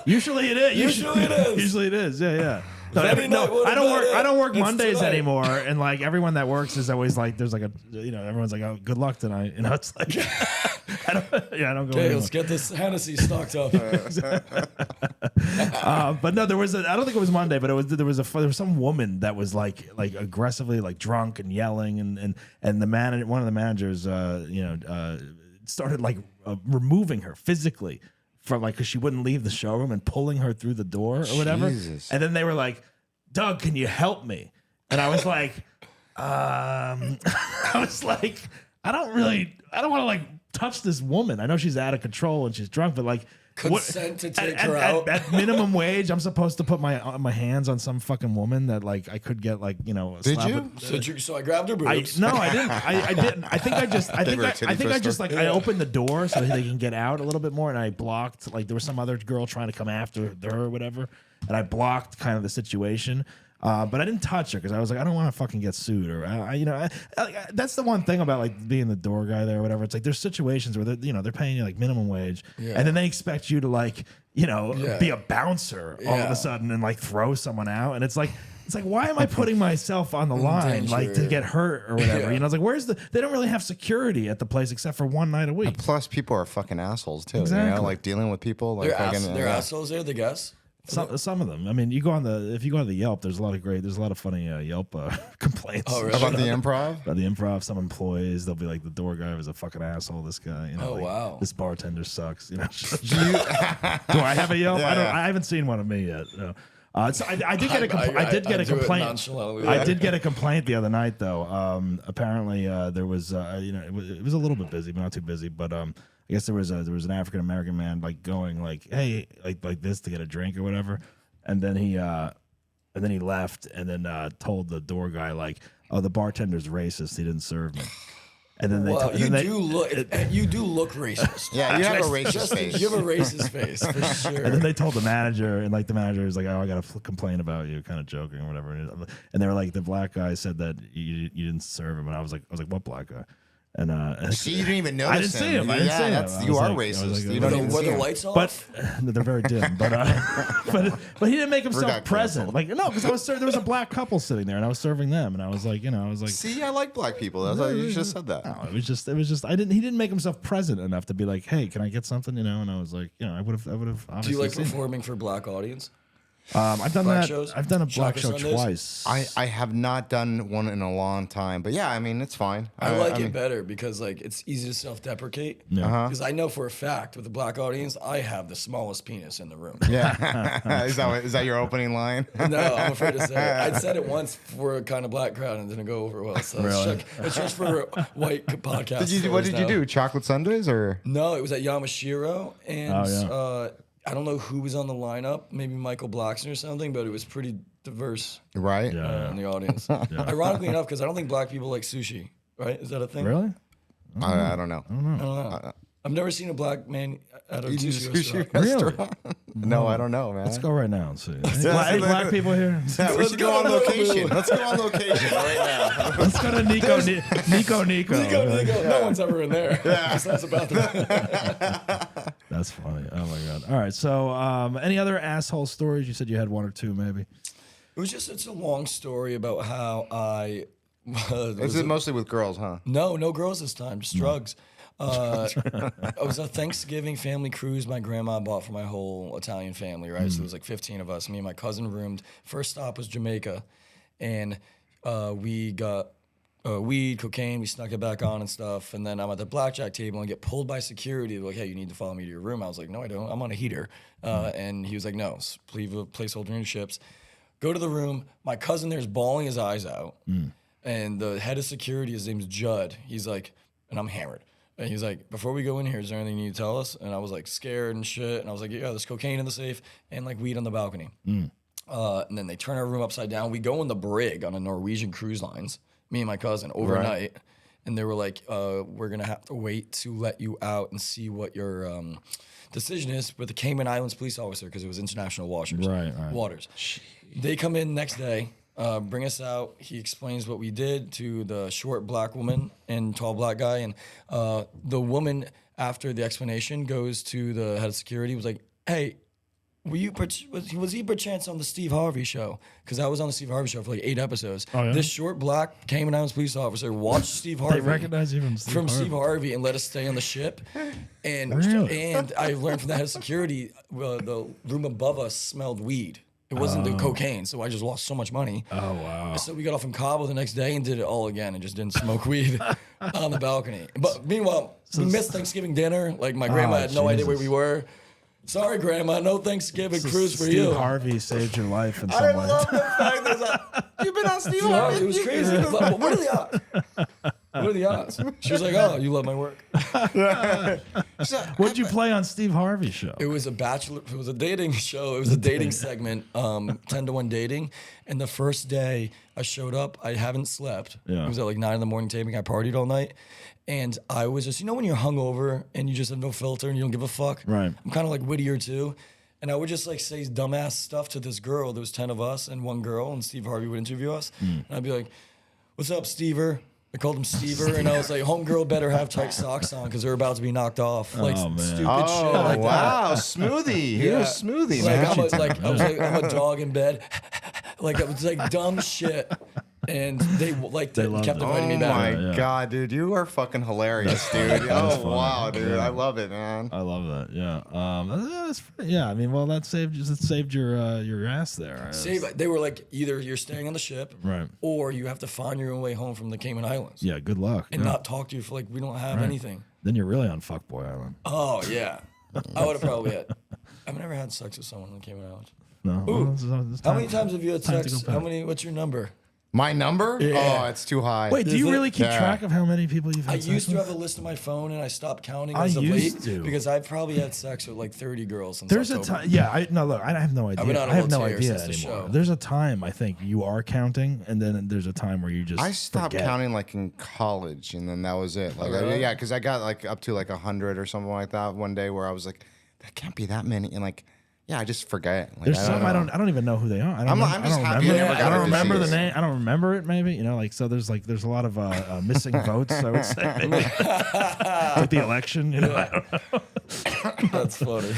Usually it is. Usually it is. Usually it is. Yeah, yeah. No, Friday night, what I don't about work. it? I don't work It's Mondays tonight. anymore. And like everyone that works is always like, there's like everyone's like, oh, good luck tonight. You know, it's like, I don't go. Okay, anymore. let's get this Hennessy stocked up. But no, I don't think it was Monday, but there was some woman that was like aggressively like drunk and yelling, and one of the managers, started like removing her physically from like because she wouldn't leave the showroom and pulling her through the door or whatever. Jesus. And then they were like, "Doug, can you help me?" And I was like, I don't want to like touch this woman. I know she's out of control and she's drunk, but like. Consent to take her out. At minimum wage, I'm supposed to put my hands on some fucking woman that like I could get like a Did slap you? So I grabbed her boobs. No, I didn't. I didn't. I think I just. I think her a I titty think I twister. just like I opened the door so they can get out a little bit more, and I blocked like there was some other girl trying to come after her or whatever, and I blocked kind of the situation. But I didn't touch her because I was like, I don't want to fucking get sued or that's the one thing about like being the door guy there or whatever. It's like there's situations where they're paying you like minimum wage, and then they expect you to like be a bouncer all of Yeah. a sudden and like throw someone out, and it's like why am I putting myself on the line like to danger. get hurt or whatever? Yeah. You know, it's like they don't really have security at the place except for one night a week. Plus, people are fucking assholes too. You Exactly. know, like dealing with people. Like They're assholes there, the guests. Some of them. I mean, if you go on the Yelp, there's a lot of funny Yelp complaints. Oh, really? About the Improv. About the Improv, some employees, they'll be like, the door guy was a fucking asshole. This guy, Oh, like, wow. this bartender sucks. Do I have a Yelp? Yeah, I haven't seen one of me yet. No. So I did get a complaint. I did get a complaint the other night though. Apparently there was it was a little bit busy, but not too busy. But I guess there was an African American man like going like, hey, like this to get a drink or whatever, and then he left and then told the door guy like, oh, the bartender's racist. He didn't serve me. And then you do look racist. Yeah, you have a racist face. You have a racist face for sure. And then they told the manager, and like the manager was like, "Oh, I got to complain about you," kind of joking or whatever. And they were like, "The black guy said that you didn't serve him," and I was like, "What black guy?" And see, you didn't even notice I didn't see him. I didn't see him. You are racist. You don't even Were see the him. lights off? But they're very dim. But he didn't make himself present. Like no, because there was a black couple sitting there, and I was serving them, and I was like, see, I like black people. That's why you just said that. No, it was just. He didn't make himself present enough to be like, hey, can I get something? And I was like, I would have. Do you like performing for black audience? I've done black that. shows? I've done a black Shocker show Sundays? twice. I have not done one in a long time, but yeah, I mean it's fine. I like it better because like it's easy to self-deprecate. Yeah. Because I know for a fact with the black audience, I have the smallest penis in the room. Yeah, is that your opening line? No, I'm afraid to say it. I said it once for a kind of black crowd and it didn't go over well. So Really? it's just for white podcast. What did you do? Chocolate sundaes or? No, it was at Yamashiro, and Oh, yeah. I don't know who was on the lineup, maybe Michael Blackson or something, but it was pretty diverse Right. in the audience. Ironically enough, because I don't think black people like sushi, right? Is that a thing? Really? I don't know. I don't know. I've never seen a black man at a sushi restaurant. restaurant. No, I don't know, man. Let's go right now and see. Any black people here? Yeah, we should go on location. Let's go on location right now. Let's go to Nico. Nico. No one's ever in there. Yeah. That's about that. That's funny. Oh my god. All right. So, any other asshole stories? You said you had one or two, maybe. It's a long story about how I. Is it mostly with girls, huh? No girls this time, just drugs. It was a Thanksgiving family cruise my grandma bought for my whole Italian family, right? So there was like 15 of us. Me and my cousin roomed. First stop was Jamaica, and we got weed, cocaine. We snuck it back on and stuff. And then I'm at the blackjack table and get pulled by security. They're like, hey, you need to follow me to your room. I was like, no, I don't. I'm on a heater. And he was like, no, leave a placeholder in your chips. Go to the room. My cousin there's bawling his eyes out. And the head of security, his name's Judd. He's like, and I'm hammered. And he's like, before we go in here, is there anything you need to tell us? And I was like scared and shit. And I was like, yeah, there's cocaine in the safe and like weed on the balcony. And then they turn our room upside down. We go in the brig on a Norwegian cruise lines, me and my cousin, overnight. Right. And they were like, we're going to have to wait to let you out and see what your decision is with the Cayman Islands police officer because it was international waters. Jeez. They come in next day. Bring us out. He explains what we did to the short black woman and tall black guy. And the woman, after the explanation, goes to the head of security, was like, hey, was he perchance on the Steve Harvey show? Because I was on the Steve Harvey show for like 8 episodes. Oh, yeah? This short black Cayman Islands police officer watched Steve Harvey. They recognize you from Steve Harvey and let us stay on the ship. And I learned from the head of security, the room above us smelled weed. It wasn't the cocaine, so I just lost so much money. Oh, wow. So we got off in Cabo the next day and did it all again and just didn't smoke weed on the balcony. But meanwhile, we missed Thanksgiving dinner. Like, my grandma had no idea where we were. Sorry, Grandma, no Thanksgiving cruise for you. Steve Harvey saved your life in some way. I love the fact that you've been on Steve Harvey. It was crazy. What are the odds? What are the odds? She was like, oh, you love my work. What'd you play on Steve Harvey's show? It was a dating show. It was a dating segment, 10 to 1 dating. And the first day I showed up, I haven't slept. Yeah. It was at like 9 a.m. taping. I partied all night. And I was just, when you're hungover and you just have no filter and you don't give a fuck. Right. I'm kind of like Whittier too. And I would just like say dumbass stuff to this girl. There was 10 of us and one girl, and Steve Harvey would interview us. And I'd be like, what's up, Stever? I called him Stever, and I was like, homegirl better have tight socks on because they're about to be knocked off. Like, stupid shit like wow. that. Smoothie. He was smoothie, man. I was like, I'm a dog in bed. Like, it was like dumb shit. And they kept inviting me back. Oh my God, dude, you are fucking hilarious, dude. Oh wow, dude, I love it, man. I love that. Yeah, I mean, well, that saved your ass there. They were like, either you're staying on the ship, right, or you have to find your own way home from the Cayman Islands. Yeah, good luck. And not talk to you for like we don't have anything. Then you're really on FBOY Island. Oh yeah, I would have probably had. I've never had sex with someone on the Cayman Islands. No. Ooh. Well, it's How time- many times have you had time to sex? go How back. many? What's your number? My number? Yeah. Oh, it's too high. Wait, do Is you it? really keep Yeah. track of how many people you've had I sex used to with? have a list on my phone, and I stopped counting I as of used late to. because I've probably had sex with like 30 girls since There's October. a time. Yeah, look, I have no idea. been on a I have no little tear idea since the anymore. show. There's a time I think you are counting, and then there's a time where you just I stopped forget. counting like in college, and then that was it. Like, really? yeah, because I got like up to like 100 or something like that one day where I was like, that can't be that many, and like, yeah, I just forget. Like, There's some I don't even know who they are. I don't I'm just happy remember. I never got I don't to remember the see name. I don't remember it. Maybe like so. There's a lot of missing votes. I would say like the election. I don't know. That's funny.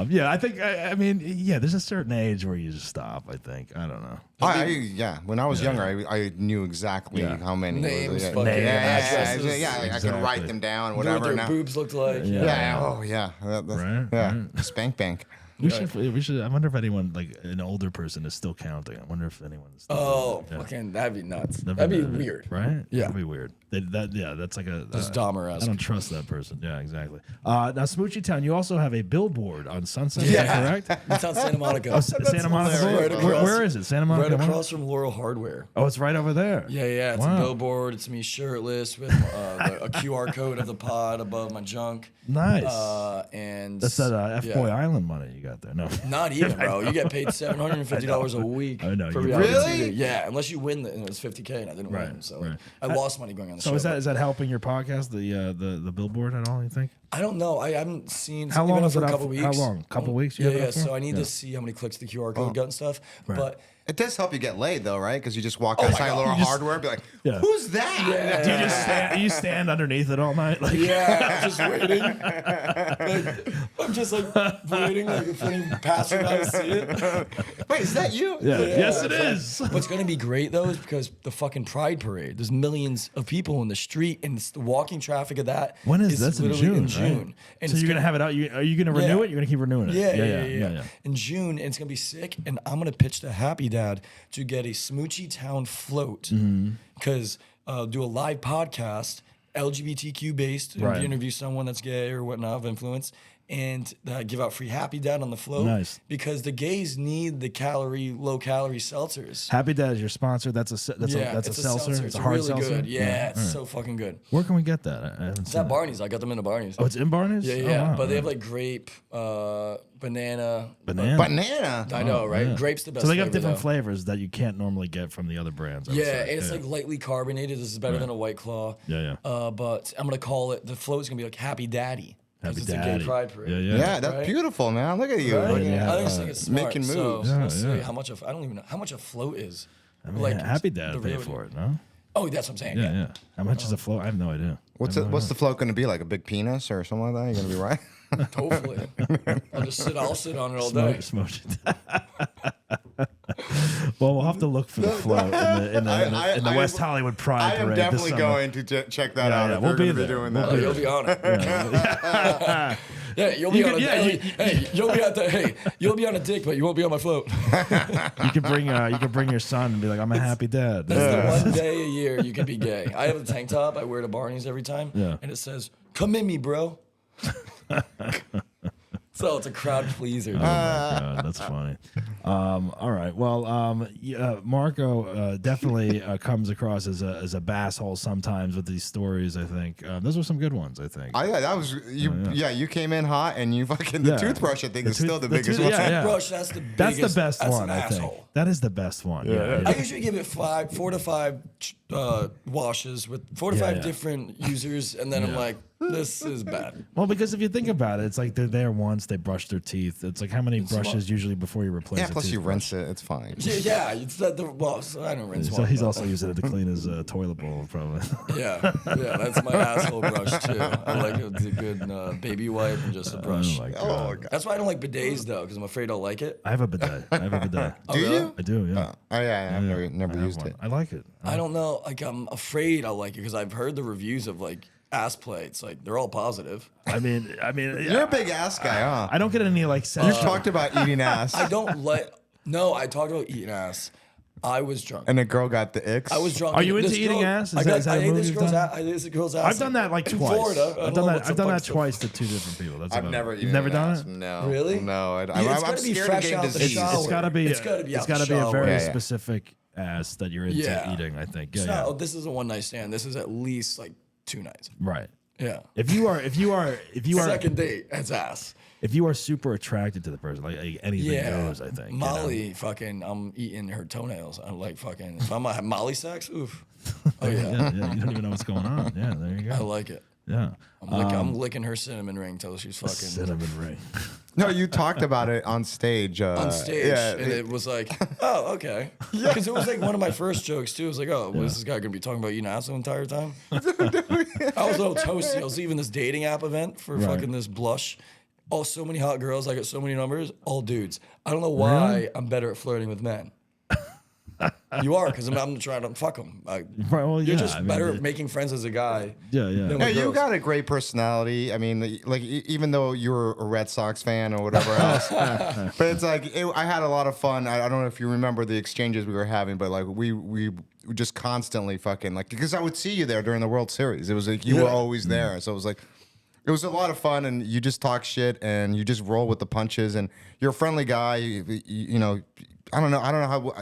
Yeah, I think. I mean, yeah. There's a certain age where you just stop. I think. I don't know. Yeah, when I was younger, I knew exactly how many. Names, yeah, fucking yeah, addresses. I could Exactly. write them down, Knew whatever. what their now. boobs looked like. Yeah, oh yeah, Right, yeah. right. Spank bank. We should. I wonder if anyone like an older person is still counting. I wonder if anyone's. Still Oh, doing it. fucking, that'd be nuts. Yeah. That'd be weird. right? Yeah. that'd be weird. That's like a. Just Dahmer-esque. I don't trust that person. Yeah, exactly. Now, Smoochie Town, you also have a billboard on Sunset. Yeah. Is that correct? It's on Santa Monica. Oh, Santa Monica. hilarious. Boulevard? Right across- Where is it? Santa Monica. Right what? across from Laurel Hardware. Oh, it's right over there. Yeah, it's Wow. a billboard. It's me shirtless with a QR code of the pod above my junk. Nice. And That's that yeah. FBOY Island money you got there. No. Not even, bro. You get paid $750 a week I know, for you reality Really? TV. Yeah, unless you win, and it was $50K, and I didn't Right, win, so right. I lost money going on the So show. is that helping your podcast, the billboard at all? You think? I don't know. I haven't seen. How it's long been up is for it a up couple for? weeks. How long? Couple weeks you Yeah, have it yeah. up for? So I need Yeah. to see how many clicks the QR code got and stuff. But It does help you get laid though, right? Because you just walk outside God. Laurel You just- Hardware, and be like, Yeah. "Who's that?" yeah, Do you just stand underneath it all night? Like, yeah, I'm just waiting. Like, I'm just like waiting, like if any passerby see it. Wait, is that you? yeah. Yes, it is. What's gonna be great though is because the fucking Pride Parade. There's millions of people in the street, and it's the walking traffic of that. When is that's in literally June? In June, Right? and So it's you're gonna have it out. Are you gonna renew it? You're gonna keep renewing it. Yeah. In June, and it's gonna be sick. And I'm gonna pitch to Happy Dad to get a Smoochie Town float Mm-hmm. because do a live podcast, LGBTQ based, and Right. interview someone that's gay or whatnot of influence, and give out free Happy Dad on the float. Nice. Because the gays need the low calorie seltzers. Happy Dad is your sponsor. That's a seltzer. It's a hard really seltzer. good. Yeah, it's all right. so fucking good. Where can we get that? I haven't It's seen at that. Barney's. I got them in the Barney's. Oh, it's in Barney's. Yeah, Oh, yeah. wow. But they have like grape, banana. banana. Banana. I know, right? Yeah. Grape's the best. So they got flavor, different though. flavors that you can't normally get from the other brands. I would Yeah, say. and it's like lightly carbonated. This is better than a White Claw. Yeah, yeah. But I'm gonna call it. The float's gonna be like Happy Daddy. 'cause Happy it's a Daddy. gay pride parade. Yeah, yeah. Yeah, that's Right? beautiful, man. Look at you. Right? Look at Yeah. I think it's smart. Making So moves. Yeah, we'll see yeah. how much of I don't even know how much a float is. I mean, Happy Dad the pay real- for it, no? Oh, that's what I'm saying. Yeah, yeah. How much is a float? I have no idea. What's the float going to be like? A big penis or something like that? You're going to be right? Hopefully, I'll sit on it all day. Smoke it. Well, we'll have to look for the float in the West Hollywood Pride I am Parade. definitely this summer. going to check that Yeah, out. yeah, If we'll you're be going to be there. doing We'll that. Oh, you'll be on it. Yeah, you'll be You on could- a yeah, hey, you'll be at the hey, you'll be on a dick, but you won't be on my float. You could bring your son and be like, I'm a happy dad. That's the one day a year you can be gay. I have a tank top I wear to Barney's every time, Yeah. and it says, "Come in me, bro." So it's a crowd pleaser. Dude. Oh my God, that's funny. All right. Well, Marco definitely comes across as a basshole sometimes with these stories. I think those are some good ones. I think. That was you. Yeah, you came in hot, and you fucking Yeah. the toothbrush. I think is still the biggest tooth- one. yeah, yeah. Brush, that's the biggest. That's the best that's one. an I think asshole. that is the best one. Yeah. I usually give it 4 to 5 washes with 4 to 5 yeah. different users, and then I'm like, this is bad. Well, because if you think about it, it's like they're there once, they brush their teeth. It's like how many brushes usually before you replace? Yeah, a plus you toothbrush? rinse it. It's fine. Yeah, it's that so I don't rinse So one, he's but- also using it to clean his toilet bowl, probably. Yeah, that's my asshole brush too. I like a good baby wipe and just a brush. Oh my God. Oh, God. That's why I don't like bidets though, because I'm afraid I'll like it. I have a bidet. Do you? I do. Yeah. Oh yeah, I've never I have used one. it. I like it. I don't know, like I'm afraid I'll like it because I've heard the reviews of like ass play. It's like they're all positive. I mean, You're a big ass guy, huh? I don't get any like. You've talked about eating ass. I don't like. No, I talked about eating ass. I was drunk. And the girl got the icks. I was drunk. Are you into This eating girl- ass? I ate movie this you've girl's done? ass. I ate this girl's ass. I've done that like in twice. Florida. I've done that twice to 2 different people. That's I've about never it. eaten You've never an done ass. it? No. Really? No. It's I'm gotta be scared fresh of getting out the disease. shower. It's gotta be. It's gotta be out It's gotta the be a shower. very Yeah, yeah. specific ass that you're into Yeah. eating. I think. It's Yeah, not- yeah. This is a one night stand. This is at least like 2 nights. Right. Yeah. If you are Second date, that's ass. if you are super attracted to the person, like anything Yeah. goes. I think. you know? Molly, fucking, I'm eating her toenails. I'm like fucking. If I'm have Molly sex, oof. Oh yeah. Yeah, yeah. You don't even know what's going on. Yeah, there you I go. like it. Yeah. I'm licking her cinnamon ring till she's fucking Cinnamon ring. No, you talked about it on stage. on stage, Yeah, and it was like, oh, okay. Because it was like one of my first jokes too. It was like, oh, was this guy gonna be talking about eating ass the entire time? I was a little toasty. I was leaving this dating app event for Right. fucking this blush. Oh, so many hot girls. I got so many numbers. All dudes. I don't know why I'm better at flirting with men. You are, because I'm trying to fuck them. Right, well, You're yeah, just I mean, better at making friends as a guy. Yeah, yeah. than Yeah, with you girls. got a great personality. I mean, like even though you're a Red Sox fan or whatever else, but it's like I had a lot of fun. I don't know if you remember the exchanges we were having, but like we just constantly fucking like because I would see you there during the World Series. It was like you were always there, so it was like. It was a lot of fun, and you just talk shit, and you just roll with the punches, and you're a friendly guy. You know, I don't know how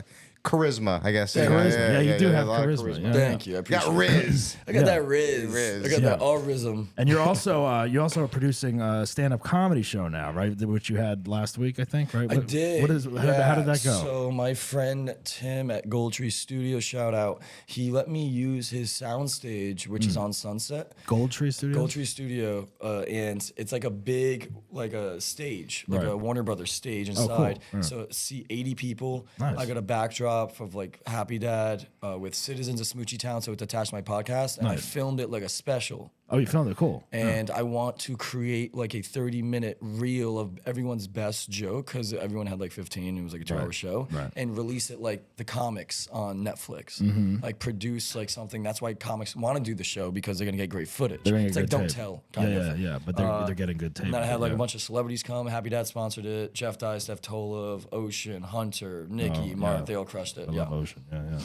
charisma, I guess. Yeah, Charisma. Yeah, you do a have lot of charisma. Yeah. Thank you. I appreciate Got Riz. I got Yeah. that Riz. Riz. I got that Yeah. all rhythm. And you're also are producing a stand-up comedy show now, right? Which you had last week, I think, right? I did. How did that go? So my friend Tim at Goldtree Studio, shout out. He let me use his soundstage, which is on Sunset. Goldtree Studios. Goldtree Studio, and it's like a big, like a stage, like Right. a Warner Brothers stage cool. inside. Yeah. So see 80 people. Nice. I got a backdrop of like Happy Dad with Citizens of Smoochie Town, so it's attached to my podcast, and I Nice. filmed it like a special. Oh, you filmed it. Cool. And I want to create like a 30-minute reel of everyone's best joke because everyone had like 15. It was like a 2-hour show, right. and release it like the comics on Netflix. Like produce like something. That's why comics want to do the show because they're gonna get great footage. They're gonna It's get like good don't tape. tell. Yeah, Kind of. yeah. But they're getting good tape. And then I had like yeah. a bunch of celebrities come. Happy Dad sponsored it. Jeff Dye, Steph Tolov, Ocean, Hunter, Nikki, Mark. yeah. They all crushed it. I Yeah. love Ocean. Yeah, yeah.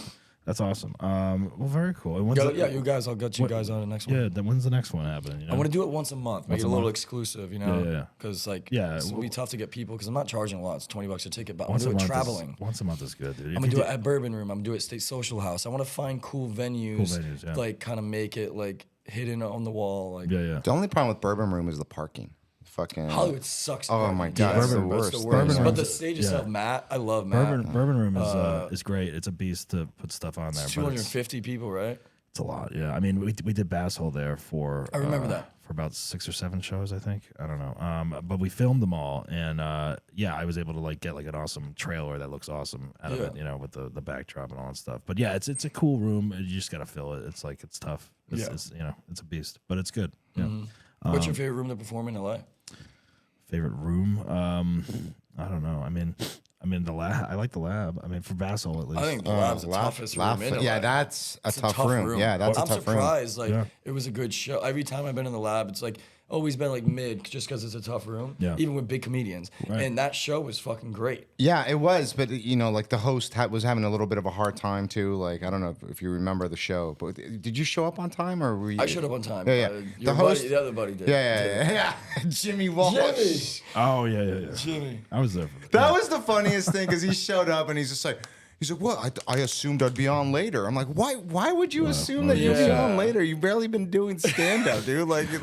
That's awesome. Well, very cool. And when's Go, the- yeah, you guys. I'll get you guys on the next one. Yeah, then when's the next one happening? You know? I want to do it once a month, make Once it a a little month. exclusive, you Yeah, know? yeah. Because like, Yeah, it's gonna be tough to get people because I'm not charging a lot. It's $20 a ticket, but I want once to a do it month traveling. Once a month is good, dude. I'm gonna do it at Bourbon Room. I'm gonna do it at State Social House. I want to find cool venues, yeah. like kind of make it like hidden on the wall. Like Yeah, yeah. The only problem with Bourbon Room is the parking. Fucking Hollywood sucks. Oh Bourbon. my god, it's the Bourbon- worst. It's the Bourbon worst. But Room's- the stage itself, yeah. Matt, I love Matt. Bourbon Room is great. It's a beast to put stuff on there. It's but 250 people, right? It's a lot. Yeah, I mean, we did Basshole there for. I remember that. For about 6 or 7 shows, I think. I don't know. But we filmed them all, and yeah, I was able to like get like an awesome trailer that looks awesome out of Yeah. it, you know, with the backdrop and all that stuff. But yeah, it's a cool room. You just gotta fill it. It's like it's tough. It's you know, it's a beast, but it's good. Yeah. What's your favorite room to perform in LA? Favorite room? I don't know. I mean the lab. I like the lab. I mean, for Basshole at least. I think the lab's the toughest room in LA. Yeah, that's a It's tough room. Yeah, that's I'm a tough room. surprised. Like Yeah. it was a good show. Every time I've been in the lab, it's like always been like mid, just because it's a tough room. Yeah. Even with big comedians, Right. and that show was fucking great. Yeah, it was, but you know, like the host was having a little bit of a hard time too. Like I don't know if you remember the show, but did you show up on time or were you? I showed up on time. Yeah, yeah. Your The host- buddy, the other buddy did. Yeah. Jimmy Walsh. Jimmy. Oh yeah. Jimmy. I was there. For That was the funniest thing because he showed up and he's just like, well, I assumed I'd be on later. I'm like, why would you assume that you'd be yeah. on later? You've barely been doing stand up, dude. Like, were you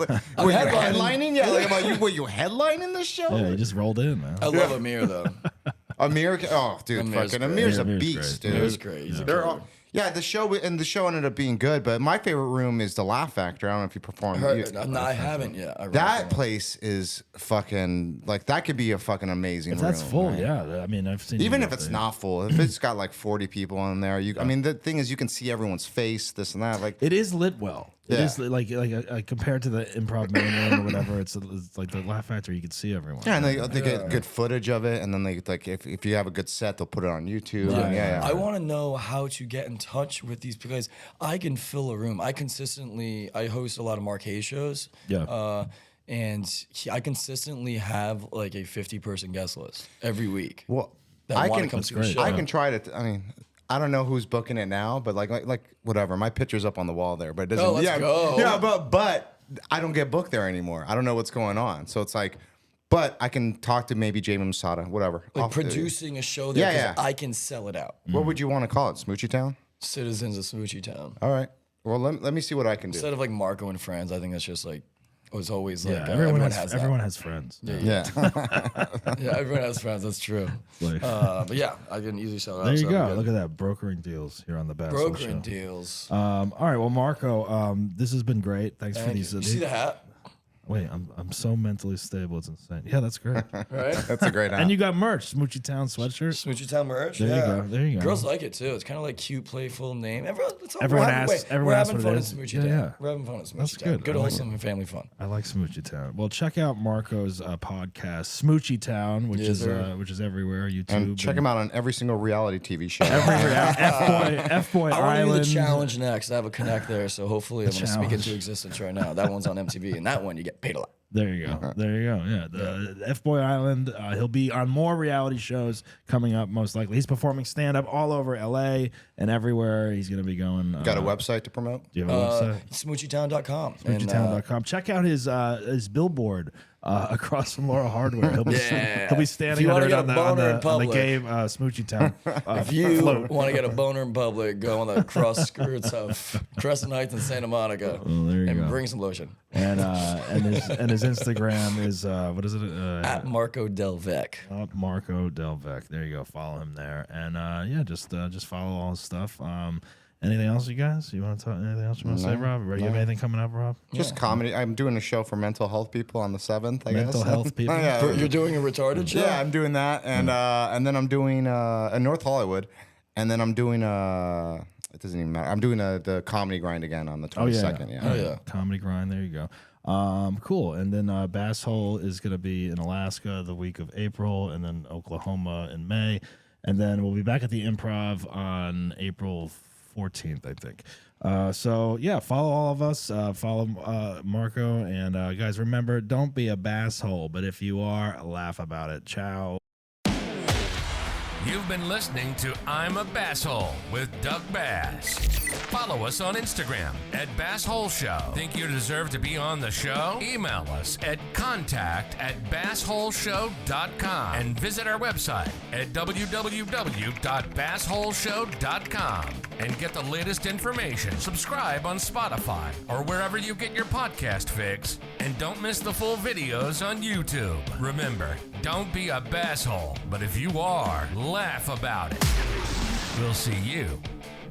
headlining. headlining? Yeah, like about you. Were you headlining the show? Yeah, you just rolled in, man. I love Amir though. Amir, oh, dude, Amir's fucking great. Amir's a Amir's beast, great. dude. It was great. He's a They're killer. all, yeah, the show ended up being good, but my favorite room is the Laugh Factory. I don't know if you performed. No, I haven't yet. I That reckon. place is fucking like that could be a fucking amazing If room. that's full, right? yeah. I mean, I've seen Even you if up it's there. not full, if it's got like 40 people in there, I mean, the thing is, you can see everyone's face, this and that. Like, It is lit well. It Yeah. is like compared to the Improv Main Room or whatever. It's like the Laugh Factory. You can see everyone. yeah, and they get good footage of it, and then they like if you have a good set, they'll put it on YouTube. and yeah. I want to know how to get in touch with these because I can fill a room. I host a lot of Mark Hayes shows. Yeah. And I consistently have like a 50-person guest list every week. Well, that I wanna can come to a great. show. I can try to. I mean, I don't know who's booking it now, but like whatever. My picture's up on the wall there, but it doesn't. Oh, let's go. Yeah, but I don't get booked there anymore. I don't know what's going on. So it's like, but I can talk to maybe Jamie Masada, whatever. Like producing a show there, Yeah. I can sell it out. What would you want to call it? Smoochie Town? Citizens of Smoochie Town. All right. Well, let me see what I can do. Instead of like Marco and Friends, I think that's just like, it was always like, everyone has that. everyone has friends. Yeah. Yeah, everyone has friends. That's true. Like- But yeah, I can easily sell it out. There you so go. I'm good. Look at that, brokering deals here on the Basshole Brokering Show. deals. All right, well, Marco, this has been great. Thanks for Thank these. you. You see the hat? Wait, I'm so mentally stable. It's insane. Yeah, that's great. Right? That's a great hat. And you got merch, Smoochie Town sweatshirt. Smoochie Town merch. There you yeah. go. There you go. Girls like it too. It's kind of like cute, playful name. Everyone asks We're having what fun it at is. Smoochie Yeah, Town. yeah. We're having fun at Smoochie That's Town. good. Good, I like wholesome, and family fun. I like Smoochie Town. Well, check out Marco's podcast, Smoochie Town, which is everywhere. YouTube. and check him out on every single reality TV show. FBOY I want to do Island. the challenge next. I have a connect there, so hopefully I'm going to speak challenge. into existence right now. That one's on MTV, and that one you get paid a lot. There you go. There you go. Yeah, the FBOY Island. He'll be on more reality shows coming up, most likely. He's performing stand up all over LA and everywhere. He's going to be going. Got a website to promote? Do you have a website? SmoochieTown.com. SmoochieTown.com. Check out his billboard across from Laura Hardware. He'll be standing you under wanna it get on a the, on boner in the, on the public. gay Smoochie Town. If you float. want to get a boner in public, go on the cross skirts of Crescent Heights and Santa Monica there you and go. bring some lotion. and his Instagram is what is it? At Marco DelVec. Marco DelVec. There you go. Follow him there, and just follow all his stuff. Anything else, you guys? You want to talk? Anything else you want to say, Rob? You have anything coming up, Rob? Just comedy. I'm doing a show for mental health people on the 7th, I guess. Mental health people? Oh, yeah. You're doing a retarded show? Yeah, I'm doing that, and then I'm doing in North Hollywood, and then I'm doing it doesn't even matter. I'm doing the comedy grind again on the 22nd. Oh, yeah. Comedy Grind. There you go. Cool. And then Basshole is going to be in Alaska the week of April, and then Oklahoma in May, and then we'll be back at the Improv on April 14th, I think. So yeah, follow all of us. Follow Marco, and guys, remember, don't be a basshole, but if you are, laugh about it. Ciao. You've been listening to I'm a Basshole with Doug Bass. Follow us on Instagram at Basshole Show. Think you deserve to be on the show? Email us at contact@bassholeshow.com and visit our website at www.bassholeshow.com and get the latest information. Subscribe on Spotify or wherever you get your podcast fix. And don't miss the full videos on YouTube. Remember, don't be a basshole, but if you are, laugh about it. We'll see you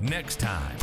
next time.